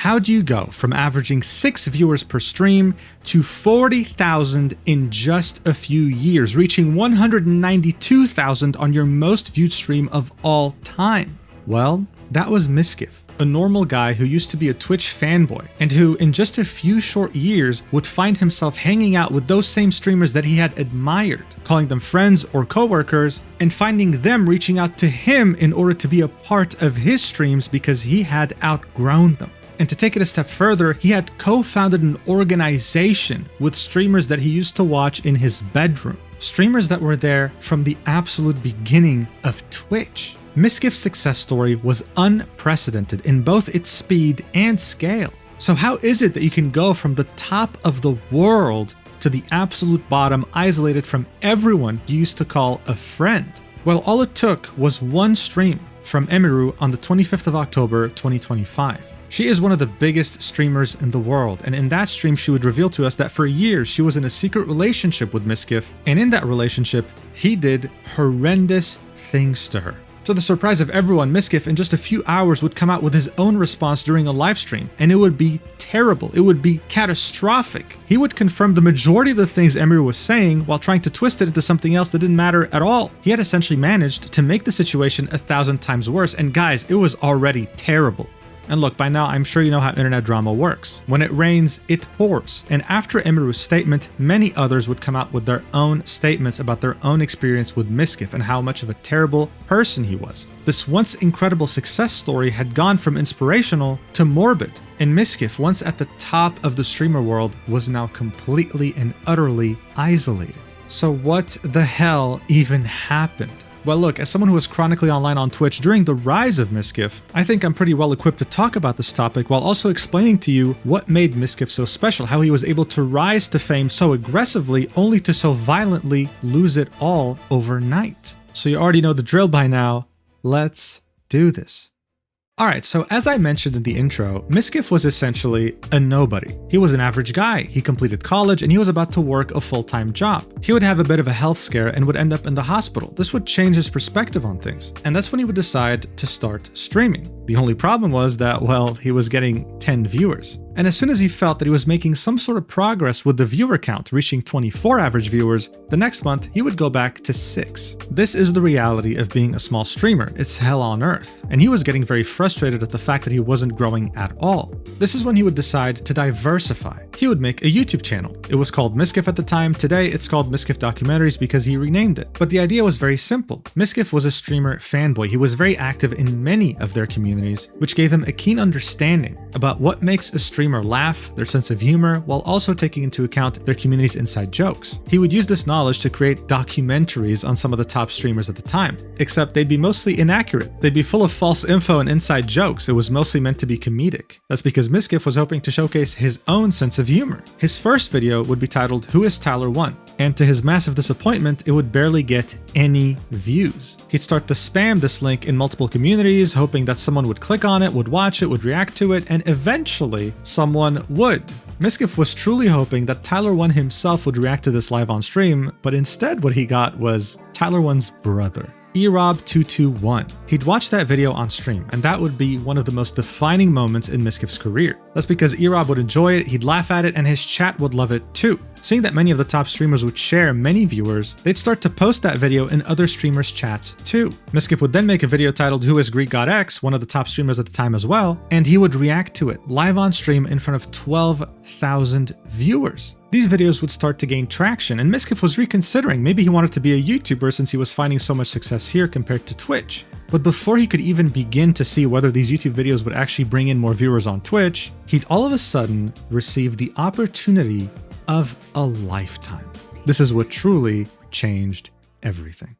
How do you go from averaging 6 viewers per stream to 40,000 in just a few years, reaching 192,000 on your most viewed stream of all time? Well, that was Mizkif, a normal guy who used to be a Twitch fanboy, and who in just a few short years would find himself hanging out with those same streamers that he had admired, calling them friends or coworkers, and finding them reaching out to him in order to be a part of his streams because he had outgrown them. And to take it a step further, he had co-founded an organization with streamers that he used to watch in his bedroom, streamers that were there from the absolute beginning of Twitch. Mizkif's success story was unprecedented in both its speed and scale. So how is it that you can go from the top of the world to the absolute bottom, isolated from everyone you used to call a friend? Well, all it took was one stream from Emiru on the 25th of October 2025. She is one of the biggest streamers in the world, and in that stream she would reveal to us that for years she was in a secret relationship with Mizkif, and in that relationship he did horrendous things to her. To the surprise of everyone, Mizkif in just a few hours would come out with his own response during a live stream, and it would be terrible. It would be catastrophic. He would confirm the majority of the things Emiru was saying while trying to twist it into something else that didn't matter at all. He had essentially managed to make the situation 1,000 times worse, and guys, it was already terrible. And look, by now I'm sure you know how internet drama works. When it rains, it pours. And after Emiru's statement, many others would come out with their own statements about their own experience with Mizkif and how much of a terrible person he was. This once incredible success story had gone from inspirational to morbid. And Mizkif, once at the top of the streamer world, was now completely and utterly isolated. So what the hell even happened? Well, look, as someone who was chronically online on Twitch during the rise of Mizkif, I think I'm pretty well equipped to talk about this topic while also explaining to you what made Mizkif so special, how he was able to rise to fame so aggressively only to so violently lose it all overnight. So you already know the drill by now. Let's do this. Alright, so as I mentioned in the intro, Mizkif was essentially a nobody. He was an average guy, he completed college, and he was about to work a full-time job. He would have a bit of a health scare and would end up in the hospital. This would change his perspective on things, and that's when he would decide to start streaming. The only problem was that, well, he was getting 10 viewers. And as soon as he felt that he was making some sort of progress with the viewer count, reaching 24 average viewers, the next month he would go back to 6. This is the reality of being a small streamer. It's hell on earth. And he was getting very frustrated at the fact that he wasn't growing at all. This is when he would decide to diversify. He would make a YouTube channel. It was called Mizkif at the time. Today it's called Mizkif Documentaries because he renamed it. But the idea was very simple. Mizkif was a streamer fanboy. He was very active in many of their communities, which gave him a keen understanding about what makes a streamer laugh, their sense of humor, while also taking into account their community's inside jokes. He would use this knowledge to create documentaries on some of the top streamers at the time, except they'd be mostly inaccurate. They'd be full of false info and inside jokes. It was mostly meant to be comedic. That's because Mizkif was hoping to showcase his own sense of humor. His first video would be titled "Who is Tyler 1?" and to his massive disappointment, it would barely get any views. He'd start to spam this link in multiple communities, hoping that someone would click on it, would watch it, would react to it, and eventually someone would. Mizkif was truly hoping that Tyler 1 himself would react to this live on stream, but instead what he got was Tyler 1's brother, Erob221. He'd watch that video on stream, and that would be one of the most defining moments in Mizkif's career. That's because Erob would enjoy it, he'd laugh at it, and his chat would love it too. Seeing that many of the top streamers would share many viewers, they'd start to post that video in other streamers' chats too. Mizkif would then make a video titled "Who is Greek God X?", one of the top streamers at the time as well, and he would react to it live on stream in front of 12,000 viewers. These videos would start to gain traction, and Mizkif was reconsidering maybe he wanted to be a YouTuber since he was finding so much success here compared to Twitch. But before he could even begin to see whether these YouTube videos would actually bring in more viewers on Twitch, he'd all of a sudden receive the opportunity of a lifetime. This is what truly changed everything.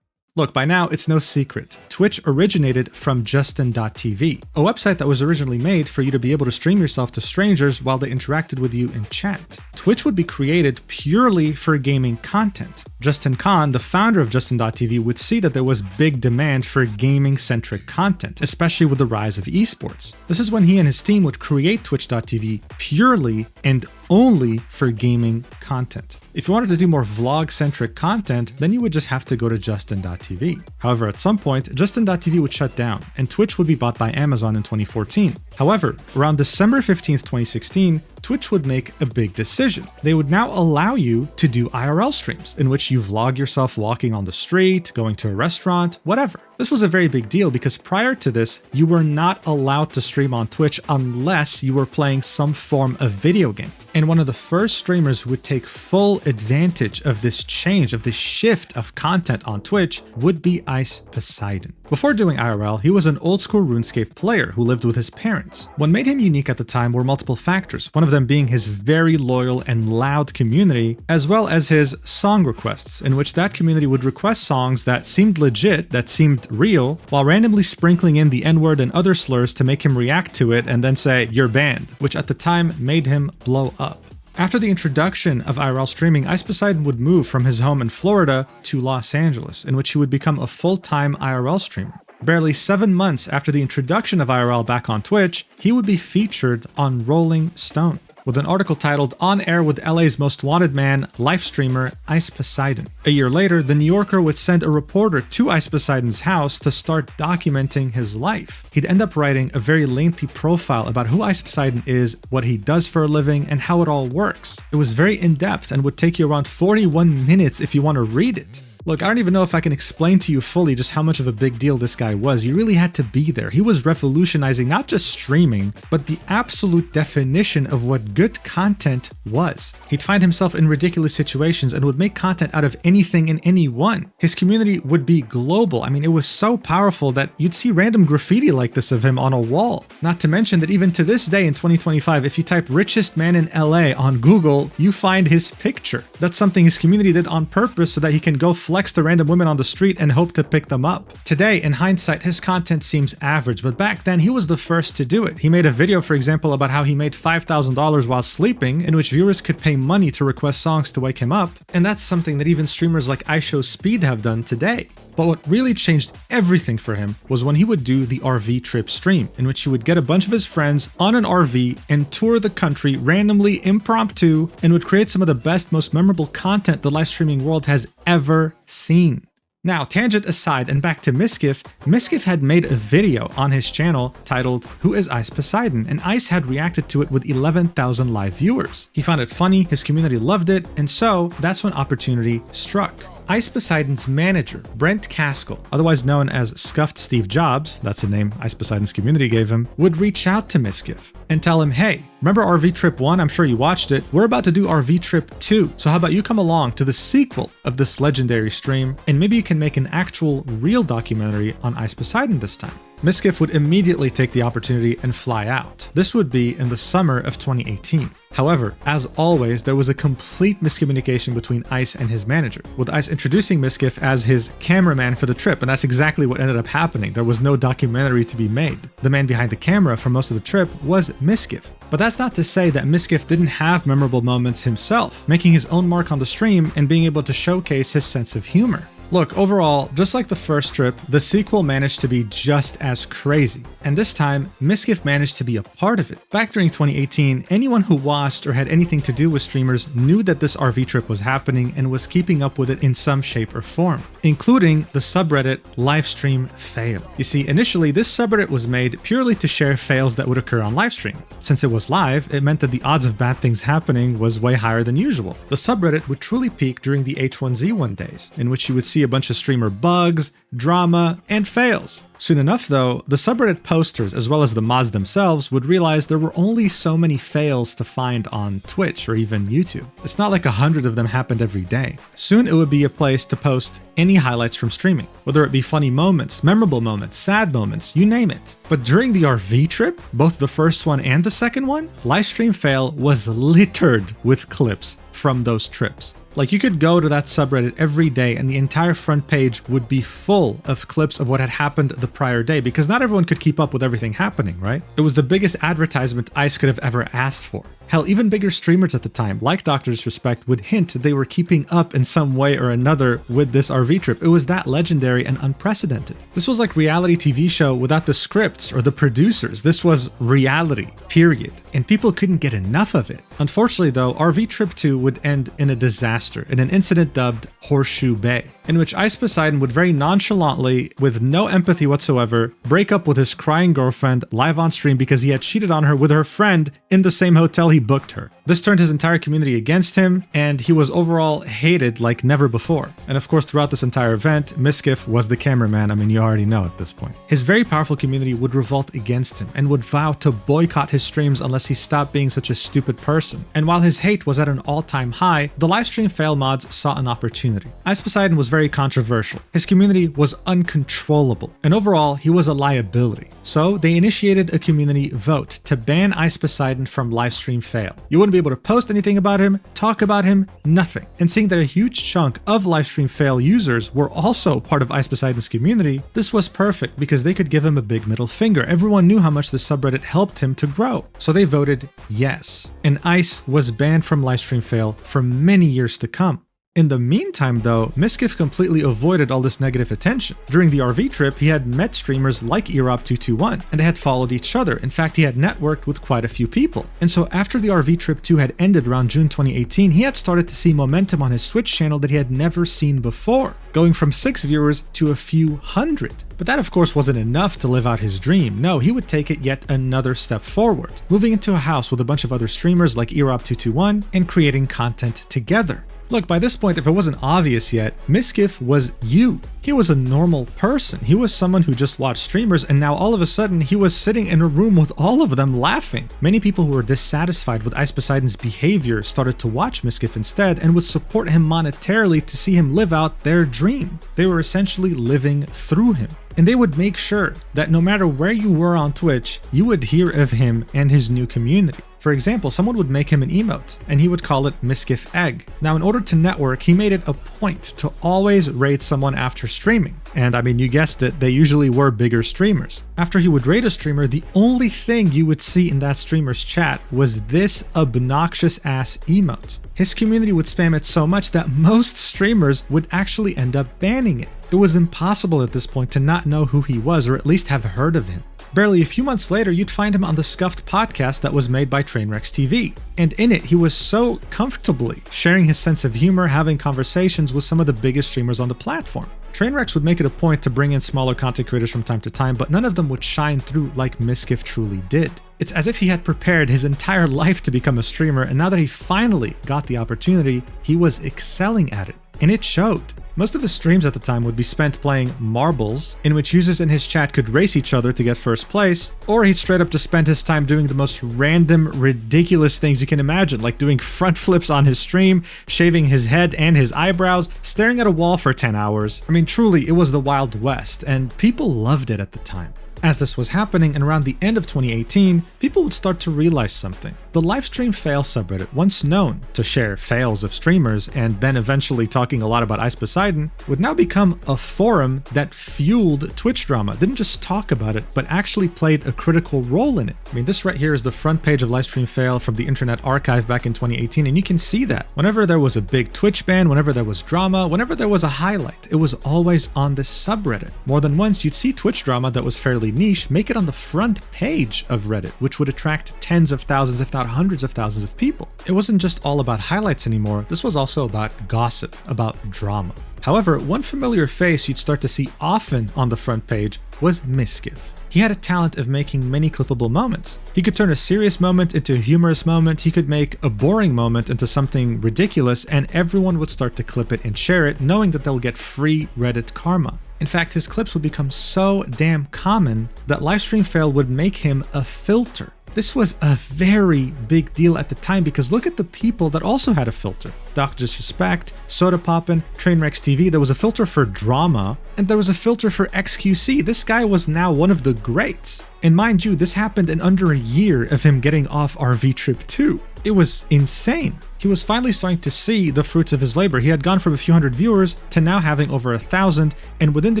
Look, by now it's no secret. Twitch originated from Justin.tv, a website that was originally made for you to be able to stream yourself to strangers while they interacted with you in chat. Twitch would be created purely for gaming content. Justin Khan, the founder of Justin.tv, would see that there was big demand for gaming-centric content, especially with the rise of esports. This is when he and his team would create Twitch.tv purely and only for gaming content. If you wanted to do more vlog-centric content, then you would just have to go to Justin.tv. However, at some point, Justin.tv would shut down, and Twitch would be bought by Amazon in 2014. However, around December 15th, 2016, Twitch would make a big decision. They would now allow you to do IRL streams, in which you vlog yourself walking on the street, going to a restaurant, whatever. This was a very big deal because prior to this, you were not allowed to stream on Twitch unless you were playing some form of video game. And one of the first streamers who would take full advantage of this change, of this shift of content on Twitch, would be Ice Poseidon. Before doing IRL, he was an old-school RuneScape player who lived with his parents. What made him unique at the time were multiple factors, one of them being his very loyal and loud community, as well as his song requests, in which that community would request songs that seemed legit, that seemed real, while randomly sprinkling in the N-word and other slurs to make him react to it and then say, "You're banned," which at the time made him blow up. After the introduction of IRL streaming, Ice Poseidon would move from his home in Florida to Los Angeles, in which he would become a full-time IRL streamer. Barely 7 months after the introduction of IRL back on Twitch, he would be featured on Rolling Stone, with an article titled "On Air with LA's Most Wanted Man, Life Streamer Ice Poseidon." A year later, The New Yorker would send a reporter to Ice Poseidon's house to start documenting his life. He'd end up writing a very lengthy profile about who Ice Poseidon is, what he does for a living, and how it all works. It was very in-depth and would take you around 41 minutes if you want to read it. Look, I don't even know if I can explain to you fully just how much of a big deal this guy was. You really had to be there. He was revolutionizing not just streaming, but the absolute definition of what good content was. He'd find himself in ridiculous situations and would make content out of anything and anyone. His community would be global. I mean, it was so powerful that you'd see random graffiti like this of him on a wall. Not to mention that even to this day in 2025, if you type "richest man in LA" on Google, you find his picture. That's something his community did on purpose so that he can go flex to random women on the street and hope to pick them up. Today, in hindsight, his content seems average, but back then he was the first to do it. He made a video, for example, about how he made $5,000 while sleeping, in which viewers could pay money to request songs to wake him up, and that's something that even streamers like iShowSpeed have done today. But what really changed everything for him was when he would do the RV trip stream, in which he would get a bunch of his friends on an RV and tour the country randomly, impromptu, and would create some of the best, most memorable content the live streaming world has ever seen. Now, tangent aside and back to Mizkif, Mizkif had made a video on his channel titled "Who is Ice Poseidon?" and Ice had reacted to it with 11,000 live viewers. He found it funny, his community loved it, and so that's when opportunity struck. Ice Poseidon's manager, Brent Caskell, otherwise known as Scuffed Steve Jobs, that's the name Ice Poseidon's community gave him, would reach out to Mizkif and tell him, "Hey, remember RV Trip 1? I'm sure you watched it. We're about to do RV Trip 2, so how about you come along to the sequel of this legendary stream, and maybe you can make an actual, real documentary on Ice Poseidon this time." Mizkif would immediately take the opportunity and fly out. This would be in the summer of 2018. However, as always, there was a complete miscommunication between Ice and his manager, with Ice introducing Mizkif as his cameraman for the trip, and that's exactly what ended up happening. There was no documentary to be made. The man behind the camera for most of the trip was Mizkif. But that's not to say that Mizkif didn't have memorable moments himself, making his own mark on the stream and being able to showcase his sense of humor. Look, overall, just like the first trip, the sequel managed to be just as crazy. And this time, Mizkif managed to be a part of it. Back during 2018, anyone who watched or had anything to do with streamers knew that this RV trip was happening and was keeping up with it in some shape or form, including the subreddit Livestream Fail. You see, initially, this subreddit was made purely to share fails that would occur on livestream. Since it was live, it meant that the odds of bad things happening was way higher than usual. The subreddit would truly peak during the H1Z1 days, in which you would see a bunch of streamer bugs, drama, and fails. Soon enough though, the subreddit posters as well as the mods themselves would realize there were only so many fails to find on Twitch or even YouTube. It's not like 100 of them happened every day. Soon it would be a place to post any highlights from streaming, whether it be funny moments, memorable moments, sad moments, you name it. But during the RV trip, both the first one and the second one, Livestream Fail was littered with clips from those trips. Like, you could go to that subreddit every day and the entire front page would be full of clips of what had happened the prior day, because not everyone could keep up with everything happening, right? It was the biggest advertisement ICE could have ever asked for. Hell, even bigger streamers at the time, like Dr. Disrespect, would hint that they were keeping up in some way or another with this RV trip. It was that legendary and unprecedented. This was like reality TV show without the scripts or the producers. This was reality, period. And people couldn't get enough of it. Unfortunately though, RV Trip 2 would end in a disaster, in an incident dubbed Horseshoe Bay, in which Ice Poseidon would very nonchalantly, with no empathy whatsoever, break up with his crying girlfriend live on stream because he had cheated on her with her friend in the same hotel he booked her. This turned his entire community against him, and he was overall hated like never before. And of course, throughout this entire event, Mizkif was the cameraman. I mean, you already know at this point. His very powerful community would revolt against him and would vow to boycott his streams unless he stopped being such a stupid person. And while his hate was at an all-time high, the livestream fail mods saw an opportunity. Ice Poseidon was very controversial. His community was uncontrollable, and overall, he was a liability. So they initiated a community vote to ban Ice Poseidon from livestream fail. You wouldn't be able to post anything about him, talk about him, nothing. And seeing that a huge chunk of livestream fail users were also part of Ice Poseidon's community, this was perfect because they could give him a big middle finger. Everyone knew how much the subreddit helped him to grow. So they voted yes. And Ice was banned from livestream fail for many years to come. In the meantime though, Mizkif completely avoided all this negative attention. During the RV trip, he had met streamers like Erob221, and they had followed each other. In fact, he had networked with quite a few people. And so after the RV trip 2 had ended around June 2018, he had started to see momentum on his Twitch channel that he had never seen before, going from 6 viewers to a few hundred. But that of course wasn't enough to live out his dream. No, he would take it yet another step forward, moving into a house with a bunch of other streamers like Erob221 and creating content together. Look, by this point, if it wasn't obvious yet, Mizkif was you. He was a normal person. He was someone who just watched streamers, and now all of a sudden he was sitting in a room with all of them laughing. Many people who were dissatisfied with Ice Poseidon's behavior started to watch Mizkif instead and would support him monetarily to see him live out their dream. They were essentially living through him. And they would make sure that no matter where you were on Twitch, you would hear of him and his new community. For example, someone would make him an emote, and he would call it Mizkif Egg. Now, in order to network, he made it a point to always raid someone after streaming. And I mean, you guessed it, they usually were bigger streamers. After he would raid a streamer, the only thing you would see in that streamer's chat was this obnoxious ass emote. His community would spam it so much that most streamers would actually end up banning it. It was impossible at this point to not know who he was, or at least have heard of him. Barely a few months later, you'd find him on the Scuffed podcast that was made by Trainwrecks TV. And in it, he was so comfortably sharing his sense of humor, having conversations with some of the biggest streamers on the platform. Trainwrecks would make it a point to bring in smaller content creators from time to time, but none of them would shine through like Mizkif truly did. It's as if he had prepared his entire life to become a streamer, and now that he finally got the opportunity, he was excelling at it. And it showed. Most of his streams at the time would be spent playing marbles, in which users in his chat could race each other to get first place, or he'd straight up just spend his time doing the most random, ridiculous things you can imagine, like doing front flips on his stream, shaving his head and his eyebrows, staring at a wall for 10 hours. I mean, truly, it was the Wild West, and people loved it at the time. As this was happening, and around the end of 2018, people would start to realize something. The livestream fail subreddit, once known to share fails of streamers and then eventually talking a lot about Ice Poseidon, would now become a forum that fueled Twitch drama. Didn't just talk about it, but actually played a critical role in it. I mean, this right here is the front page of livestream fail from the Internet Archive back in 2018, and you can see that. Whenever there was a big Twitch ban, whenever there was drama, whenever there was a highlight, it was always on this subreddit. More than once, you'd see Twitch drama that was fairly niche make it on the front page of Reddit, which would attract tens of thousands, if not hundreds of thousands of people. It wasn't just all about highlights anymore, this was also about gossip, about drama. However, one familiar face you'd start to see often on the front page was Mizkif. He had a talent of making many clippable moments. He could turn a serious moment into a humorous moment, he could make a boring moment into something ridiculous, and everyone would start to clip it and share it, knowing that they'll get free Reddit karma. In fact, his clips would become so damn common that livestream fail would make him a filter. This was a very big deal at the time because look at the people that also had a filter. Dr. Disrespect, Soda Poppin', Trainwrecks TV, there was a filter for drama, and there was a filter for XQC. This guy was now one of the greats. And mind you, this happened in under a year of him getting off RV Trip 2. It was insane. He was finally starting to see the fruits of his labor. He had gone from a few hundred viewers to now having over 1,000, and within the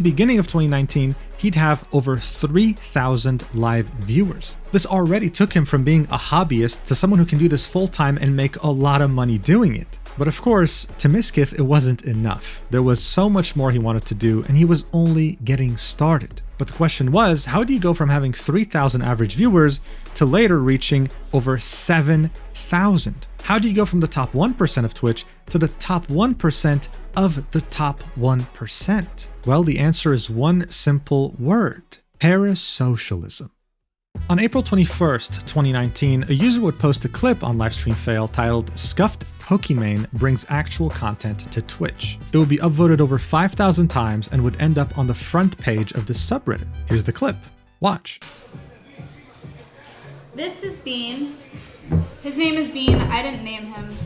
beginning of 2019, he'd have over 3,000 live viewers. This already took him from being a hobbyist to someone who can do this full-time and make a lot of money doing it. But of course, to Mizkif, it wasn't enough. There was so much more he wanted to do, and he was only getting started. But the question was, how do you go from having 3,000 average viewers to later reaching over 7,000? How do you go from the top 1% of Twitch to the top 1% of the top 1%? Well, the answer is one simple word: parasocialism. On April 21st, 2019, a user would post a clip on Livestream Fail titled "Scuffed Pokimane brings actual content to Twitch." It would be upvoted over 5,000 times and would end up on the front page of the subreddit. Here's the clip. Watch. This is Bean. His name is Bean. I didn't name him.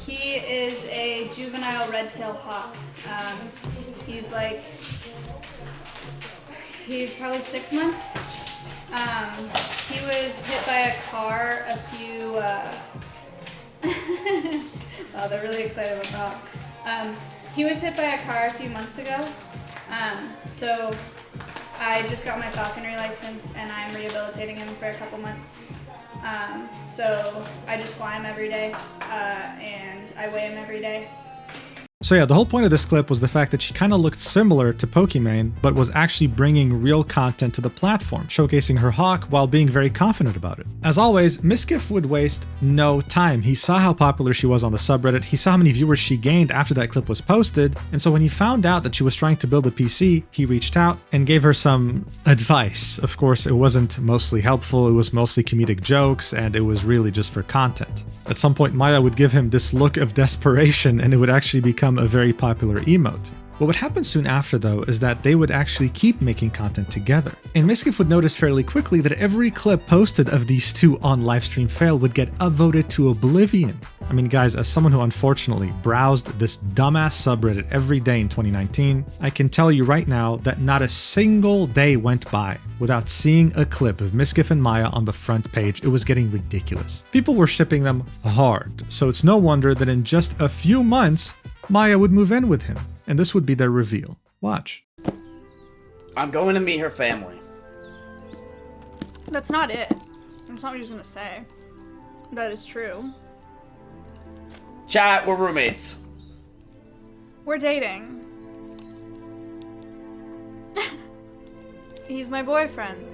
He is a juvenile red-tailed hawk. He's probably 6 months. He was hit by a car a few, oh, they're really excited about that. He was hit by a car a few months ago. So I just got my falconry license and I'm rehabilitating him for a couple months. So I just fly him every day, and I weigh him every day. So yeah, the whole point of this clip was the fact that she kind of looked similar to Pokimane, but was actually bringing real content to the platform, showcasing her hawk while being very confident about it. As always, Mizkif would waste no time. He saw how popular she was on the subreddit, he saw how many viewers she gained after that clip was posted, and so when he found out that she was trying to build a PC, he reached out and gave her some advice. Of course, it wasn't mostly helpful, it was mostly comedic jokes, and it was really just for content. At some point, Maya would give him this look of desperation, and it would actually become a very popular emote. What would happen soon after, though, is that they would actually keep making content together. And Mizkif would notice fairly quickly that every clip posted of these two on Livestream Fail would get upvoted to oblivion. I mean, guys, as someone who unfortunately browsed this dumbass subreddit every day in 2019, I can tell you right now that not a single day went by without seeing a clip of Mizkif and Maya on the front page. It was getting ridiculous. People were shipping them hard, so it's no wonder that in just a few months, Maya would move in with him, and this would be their reveal. Watch. I'm going to meet her family. That's not it. That's not what he was gonna say. That is true. Chat, we're roommates. We're dating. He's my boyfriend.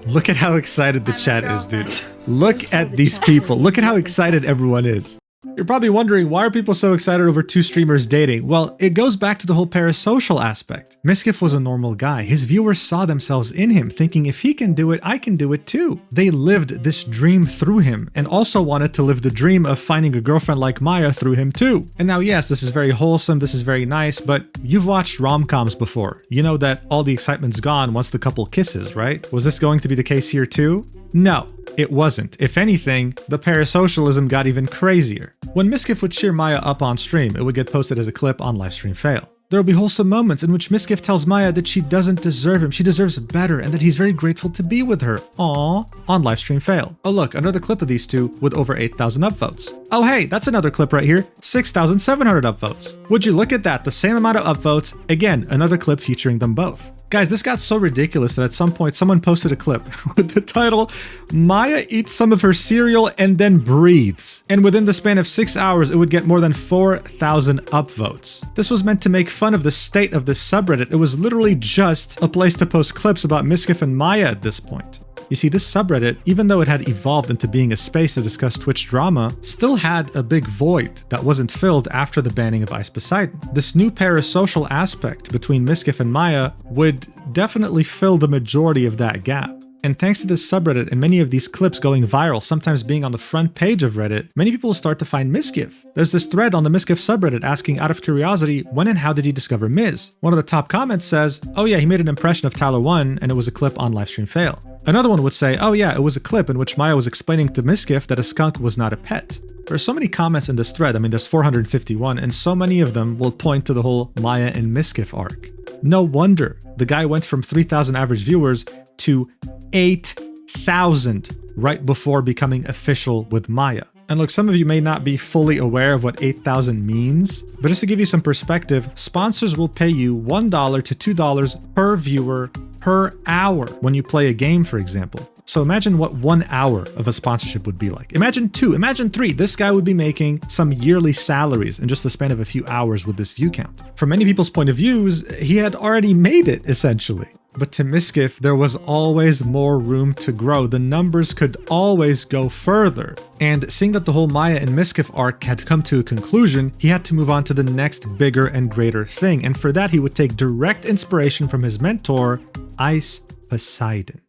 Look at how excited the chat is, dude. Look at these people. Look at how excited everyone is. You're probably wondering, why are people so excited over two streamers dating? Well, it goes back to the whole parasocial aspect. Mizkif was a normal guy. His viewers saw themselves in him, thinking if he can do it, I can do it too. They lived this dream through him, and also wanted to live the dream of finding a girlfriend like Maya through him too. And now, yes, this is very wholesome, this is very nice, but you've watched rom-coms before. You know that all the excitement's gone once the couple kisses, right? Was this going to be the case here too? No. It wasn't. If anything, the parasocialism got even crazier. When Mizkif would cheer Maya up on stream, it would get posted as a clip on Livestream Fail. There will be wholesome moments in which Mizkif tells Maya that she doesn't deserve him, she deserves better, and that he's very grateful to be with her. Aww. On Livestream Fail. Oh look, another clip of these two with over 8,000 upvotes. Oh hey, that's another clip right here, 6,700 upvotes. Would you look at that, the same amount of upvotes, again, another clip featuring them both. Guys, this got so ridiculous that at some point someone posted a clip with the title, "Maya eats some of her cereal and then breathes." And within the span of 6 hours, it would get more than 4,000 upvotes. This was meant to make fun of the state of this subreddit. It was literally just a place to post clips about Mizkif and Maya at this point. You see, this subreddit, even though it had evolved into being a space to discuss Twitch drama, still had a big void that wasn't filled after the banning of Ice Poseidon. This new parasocial aspect between Mizkif and Maya would definitely fill the majority of that gap. And thanks to this subreddit and many of these clips going viral, sometimes being on the front page of Reddit, many people will start to find Mizkif. There's this thread on the Mizkif subreddit asking, out of curiosity, when and how did he discover Miz? One of the top comments says, oh yeah, he made an impression of Tyler 1 and it was a clip on Livestream Fail. Another one would say, oh yeah, it was a clip in which Maya was explaining to Mizkif that a skunk was not a pet. There are so many comments in this thread, I mean there's 451, and so many of them will point to the whole Maya and Mizkif arc. No wonder the guy went from 3,000 average viewers to 8,000 right before becoming official with Maya. And look, some of you may not be fully aware of what 8,000 means, but just to give you some perspective, sponsors will pay you $1 to $2 per viewer per hour when you play a game, for example. So imagine what 1 hour of a sponsorship would be like. Imagine 2, imagine 3. This guy would be making some yearly salaries in just the span of a few hours with this view count. From many people's point of views, he had already made it, essentially. But to Mizkif, there was always more room to grow. The numbers could always go further. And seeing that the whole Maya and Mizkif arc had come to a conclusion, he had to move on to the next bigger and greater thing. And for that, he would take direct inspiration from his mentor, Ice Poseidon.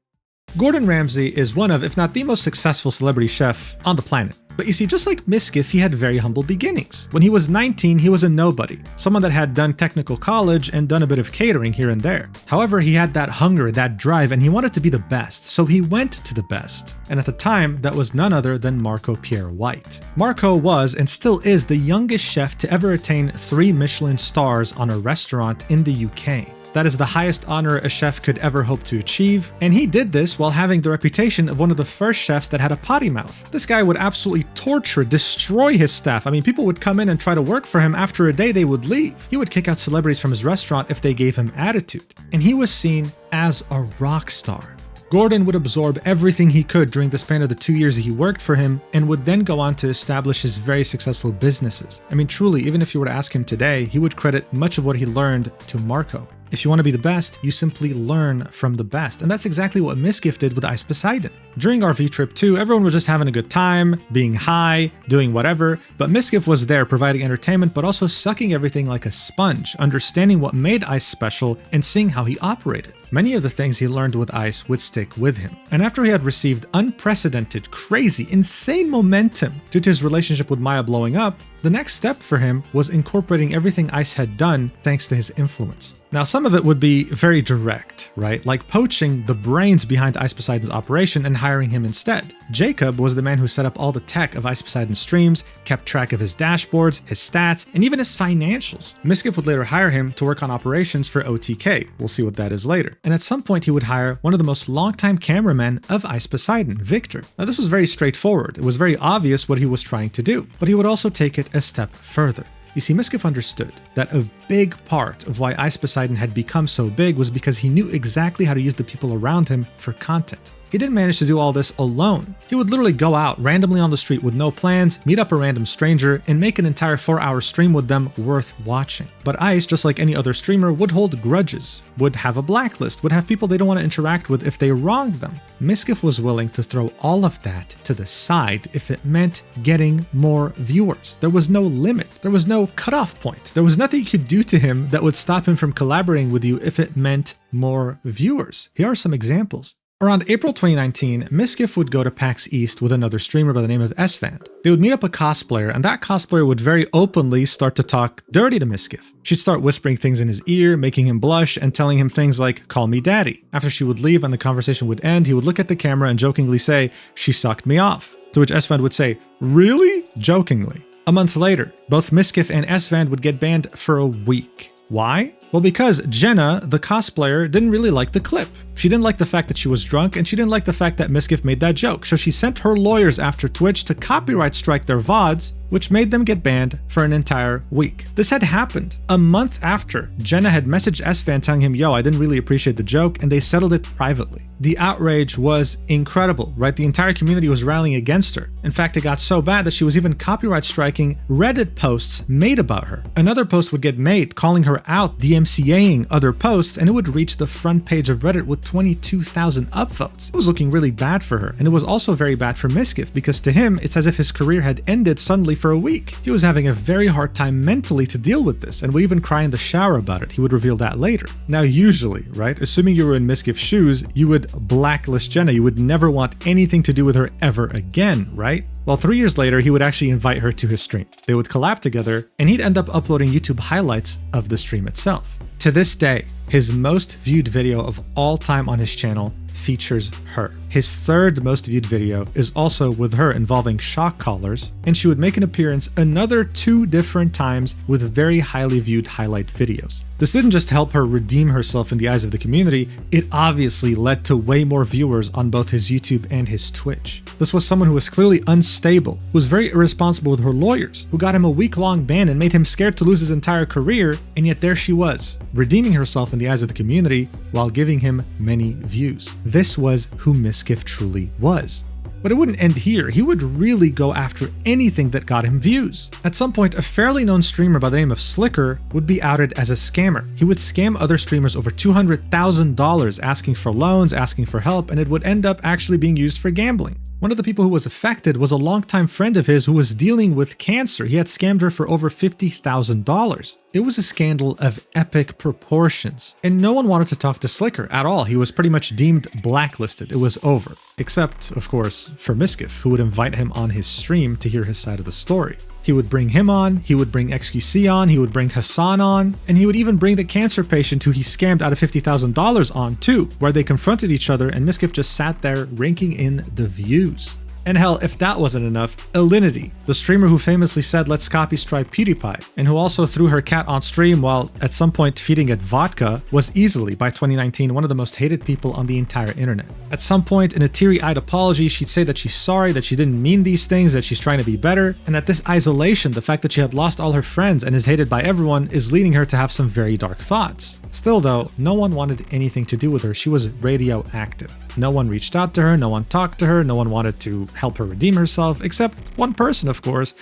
Gordon Ramsay is one of, if not the most successful celebrity chef on the planet. But you see, just like Mizkif, he had very humble beginnings. When he was 19, he was a nobody, someone that had done technical college and done a bit of catering here and there. However, he had that hunger, that drive, and he wanted to be the best, so he went to the best. And at the time, that was none other than Marco Pierre White. Marco was, and still is, the youngest chef to ever attain 3 Michelin stars on a restaurant in the UK. That is the highest honor a chef could ever hope to achieve, and he did this while having the reputation of one of the first chefs that had a potty mouth. This guy would absolutely torture, destroy his staff. I mean, people would come in and try to work for him. After a day, they would leave. He would kick out celebrities from his restaurant if they gave him attitude, and he was seen as a rock star. Gordon would absorb everything he could during the span of the 2 years that he worked for him, and would then go on to establish his very successful businesses. I mean, truly, even if you were to ask him today, he would credit much of what he learned to Marco. If you want to be the best, you simply learn from the best. And that's exactly what Mizkif did with Ice Poseidon. During our V trip too, everyone was just having a good time, being high, doing whatever, but Mizkif was there providing entertainment, but also sucking everything like a sponge, understanding what made Ice special and seeing how he operated. Many of the things he learned with Ice would stick with him. And after he had received unprecedented, crazy, insane momentum due to his relationship with Maya blowing up, the next step for him was incorporating everything Ice had done thanks to his influence. Now, some of it would be very direct, right? Like poaching the brains behind Ice Poseidon's operation and hiring him instead. Jacob was the man who set up all the tech of Ice Poseidon's streams, kept track of his dashboards, his stats, and even his financials. Mizkif would later hire him to work on operations for OTK. We'll see what that is later. And at some point, he would hire one of the most longtime cameramen of Ice Poseidon, Victor. Now, this was very straightforward. It was very obvious what he was trying to do, but he would also take it a step further. You see, Mizkif understood that a big part of why Ice Poseidon had become so big was because he knew exactly how to use the people around him for content. He didn't manage to do all this alone. He would literally go out randomly on the street with no plans, meet up a random stranger, and make an entire 4-hour stream with them worth watching. But Ice, just like any other streamer, would hold grudges, would have a blacklist, would have people they don't want to interact with if they wronged them. Mizkif was willing to throw all of that to the side if it meant getting more viewers. There was no limit. There was no cutoff point. There was nothing you could do to him that would stop him from collaborating with you if it meant more viewers. Here are some examples. Around April 2019, Mizkif would go to PAX East with another streamer by the name of Svand. They would meet up a cosplayer, and that cosplayer would very openly start to talk dirty to Mizkif. She'd start whispering things in his ear, making him blush, and telling him things like, "Call me daddy." After she would leave and the conversation would end, he would look at the camera and jokingly say, "She sucked me off." To which Svand would say, "Really?" jokingly. A month later, both Mizkif and Svand would get banned for a week. Why? Well, because Jenna, the cosplayer, didn't really like the clip. She didn't like the fact that she was drunk, and she didn't like the fact that Mizkif made that joke, so she sent her lawyers after Twitch to copyright strike their VODs, which made them get banned for an entire week. This had happened a month after Jenna had messaged Svand telling him, "Yo, I didn't really appreciate the joke," and they settled it privately. The outrage was incredible, right? The entire community was rallying against her. In fact, it got so bad that she was even copyright striking Reddit posts made about her. Another post would get made calling her out, DMCAing other posts, and it would reach the front page of Reddit with 22,000 upvotes. It was looking really bad for her, and it was also very bad for Mizkif, because to him, it's as if his career had ended suddenly for a week. He was having a very hard time mentally to deal with this, and would even cry in the shower about it. He would reveal that later. Now, usually, right, assuming you were in Mizkif's shoes, you would blacklist Jenna. You would never want anything to do with her ever again, right? Well, 3 years later, he would actually invite her to his stream. They would collab together, and he'd end up uploading YouTube highlights of the stream itself. To this day, his most viewed video of all time on his channel features her. His third most viewed video is also with her involving shock collars, and she would make an appearance another 2 different times with very highly viewed highlight videos. This didn't just help her redeem herself in the eyes of the community, it obviously led to way more viewers on both his YouTube and his Twitch. This was someone who was clearly unstable, who was very irresponsible with her lawyers, who got him a week-long ban and made him scared to lose his entire career, and yet there she was, redeeming herself in the eyes of the community while giving him many views. This was who Mizkif truly was. But it wouldn't end here. He would really go after anything that got him views. At some point, a fairly known streamer by the name of Slicker would be outed as a scammer. He would scam other streamers over $200,000 asking for loans, asking for help, and it would end up actually being used for gambling. One of the people who was affected was a longtime friend of his who was dealing with cancer. He had scammed her for over $50,000. It was a scandal of epic proportions, and no one wanted to talk to Slicker at all. He was pretty much deemed blacklisted. It was over. Except, of course, for Mizkif, who would invite him on his stream to hear his side of the story. He would bring him on, he would bring XQC on, he would bring Hassan on, and he would even bring the cancer patient who he scammed out of $50,000 on too, where they confronted each other and Mizkif just sat there raking in the views. And hell, if that wasn't enough, Alinity, the streamer who famously said let's copy Stripe PewDiePie, and who also threw her cat on stream while at some point feeding it vodka, was easily, by 2019, one of the most hated people on the entire internet. At some point, in a teary-eyed apology, she'd say that she's sorry, that she didn't mean these things, that she's trying to be better, and that this isolation, the fact that she had lost all her friends and is hated by everyone, is leading her to have some very dark thoughts. Still though, no one wanted anything to do with her. She was radioactive. No one reached out to her, no one talked to her, no one wanted to help her redeem herself, except one person, of course,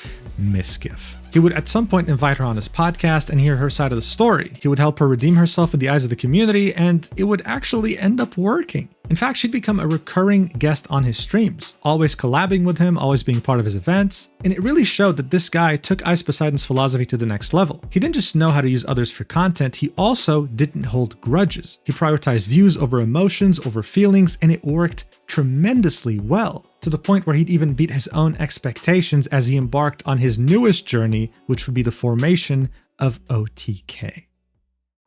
Mizkif. He would at some point invite her on his podcast and hear her side of the story. He would help her redeem herself in the eyes of the community, and it would actually end up working. In fact, she'd become a recurring guest on his streams, always collabing with him, always being part of his events, and it really showed that this guy took Ice Poseidon's philosophy to the next level. He didn't just know how to use others for content, he also didn't hold grudges. He prioritized views over emotions, over feelings, and it worked tremendously well, to the point where he'd even beat his own expectations as he embarked on his newest journey, which would be the formation of OTK.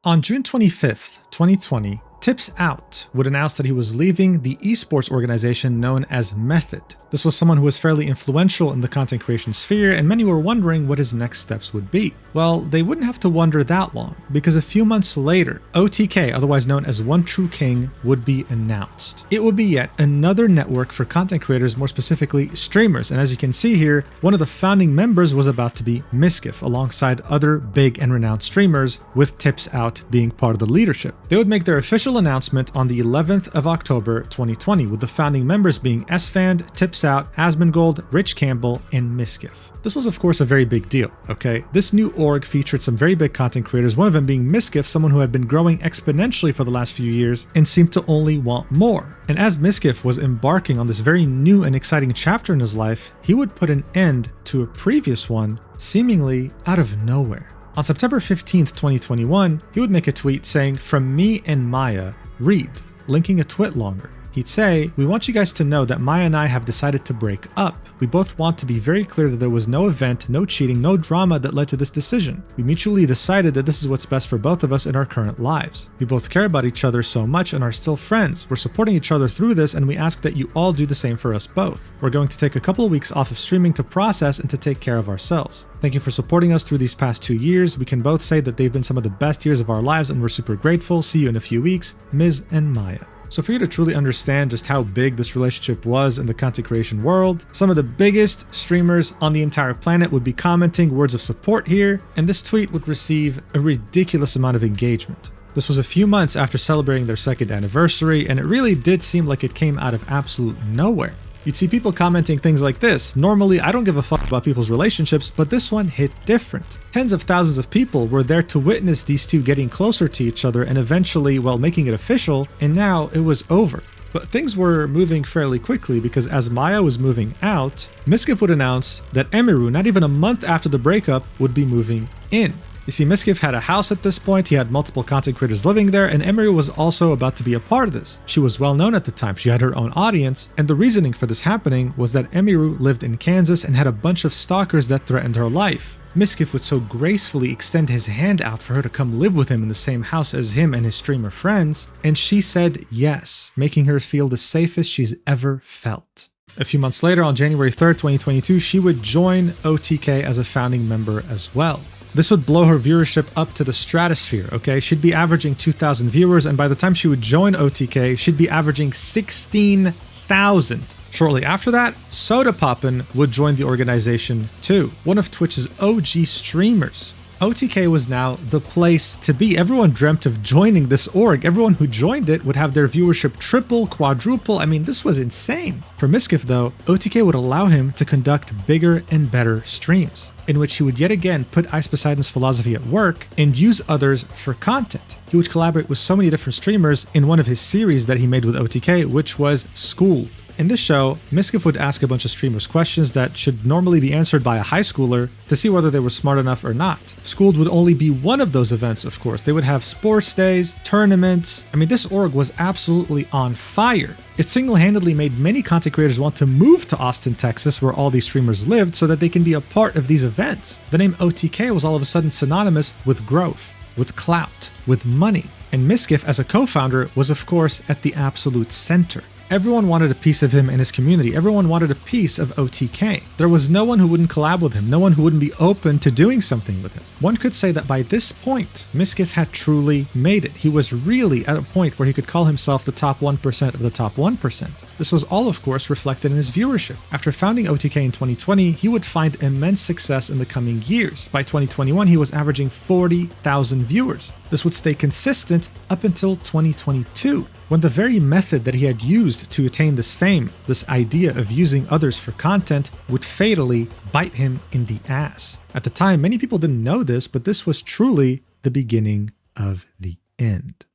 On June 25th, 2020, Tips Out would announce that he was leaving the esports organization known as Method. This was someone who was fairly influential in the content creation sphere, and many were wondering what his next steps would be. Well, they wouldn't have to wonder that long, because a few months later, OTK, otherwise known as One True King, would be announced. It would be yet another network for content creators, more specifically streamers, and as you can see here, one of the founding members was about to be Mizkif, alongside other big and renowned streamers, with Tips Out being part of the leadership. They would make their official announcement on the 11th of October 2020, with the founding members being Sfand, Tips Out, Asmongold, Rich Campbell, and Mizkif. This was of course a very big deal, okay? This new org featured some very big content creators, one of them being Mizkif, someone who had been growing exponentially for the last few years and seemed to only want more. And as Mizkif was embarking on this very new and exciting chapter in his life, he would put an end to a previous one, seemingly out of nowhere. On September 15th, 2021, he would make a tweet saying, "From me and Maya, read," linking a twit longer. He'd say, "We want you guys to know that Maya and I have decided to break up. We both want to be very clear that there was no event, no cheating, no drama that led to this decision. We mutually decided that this is what's best for both of us in our current lives. We both care about each other so much and are still friends. We're supporting each other through this, and we ask that you all do the same for us both. We're going to take a couple of weeks off of streaming to process and to take care of ourselves. Thank you for supporting us through these past 2 years. We can both say that they've been some of the best years of our lives, and we're super grateful. See you in a few weeks, Miz and Maya." So for you to truly understand just how big this relationship was in the content creation world, some of the biggest streamers on the entire planet would be commenting words of support here, and this tweet would receive a ridiculous amount of engagement. This was a few months after celebrating their 2nd anniversary, and it really did seem like it came out of absolute nowhere. You'd see people commenting things like this. Normally, I don't give a fuck about people's relationships, but this one hit different. Tens of thousands of people were there to witness these two getting closer to each other and eventually, well, making it official, and now it was over. But things were moving fairly quickly because as Maya was moving out, Mizkif would announce that Emiru, not even a month after the breakup, would be moving in. You see, Mizkif had a house at this point, he had multiple content creators living there, and Emiru was also about to be a part of this. She was well known at the time, she had her own audience, and the reasoning for this happening was that Emiru lived in Kansas and had a bunch of stalkers that threatened her life. Mizkif would so gracefully extend his hand out for her to come live with him in the same house as him and his streamer friends, and she said yes, making her feel the safest she's ever felt. A few months later, on January 3rd, 2022, she would join OTK as a founding member as well. This would blow her viewership up to the stratosphere, okay? She'd be averaging 2,000 viewers, and by the time she would join OTK, she'd be averaging 16,000. Shortly after that, Soda Poppin' would join the organization too, one of Twitch's OG streamers. OTK was now the place to be. Everyone dreamt of joining this org. Everyone who joined it would have their viewership triple, quadruple. I mean, this was insane. For Mizkif though, OTK would allow him to conduct bigger and better streams, in which he would yet again put Ice Poseidon's philosophy at work and use others for content. He would collaborate with so many different streamers in one of his series that he made with OTK, which was Schooled. In this show, Mizkif would ask a bunch of streamers questions that should normally be answered by a high schooler to see whether they were smart enough or not. Schooled would only be one of those events, of course. They would have sports days, tournaments. I mean, this org was absolutely on fire. It single-handedly made many content creators want to move to Austin, Texas, where all these streamers lived, so that they can be a part of these events. The name OTK was all of a sudden synonymous with growth, with clout, with money. And Mizkif, as a co-founder, was of course at the absolute center. Everyone wanted a piece of him and his community. Everyone wanted a piece of OTK. There was no one who wouldn't collab with him, no one who wouldn't be open to doing something with him. One could say that by this point, Mizkif had truly made it. He was really at a point where he could call himself the top 1% of the top 1%. This was all, of course, reflected in his viewership. After founding OTK in 2020, he would find immense success in the coming years. By 2021, he was averaging 40,000 viewers. This would stay consistent up until 2022. When the very method that he had used to attain this fame, this idea of using others for content, would fatally bite him in the ass. At the time, many people didn't know this, but this was truly the beginning of the end.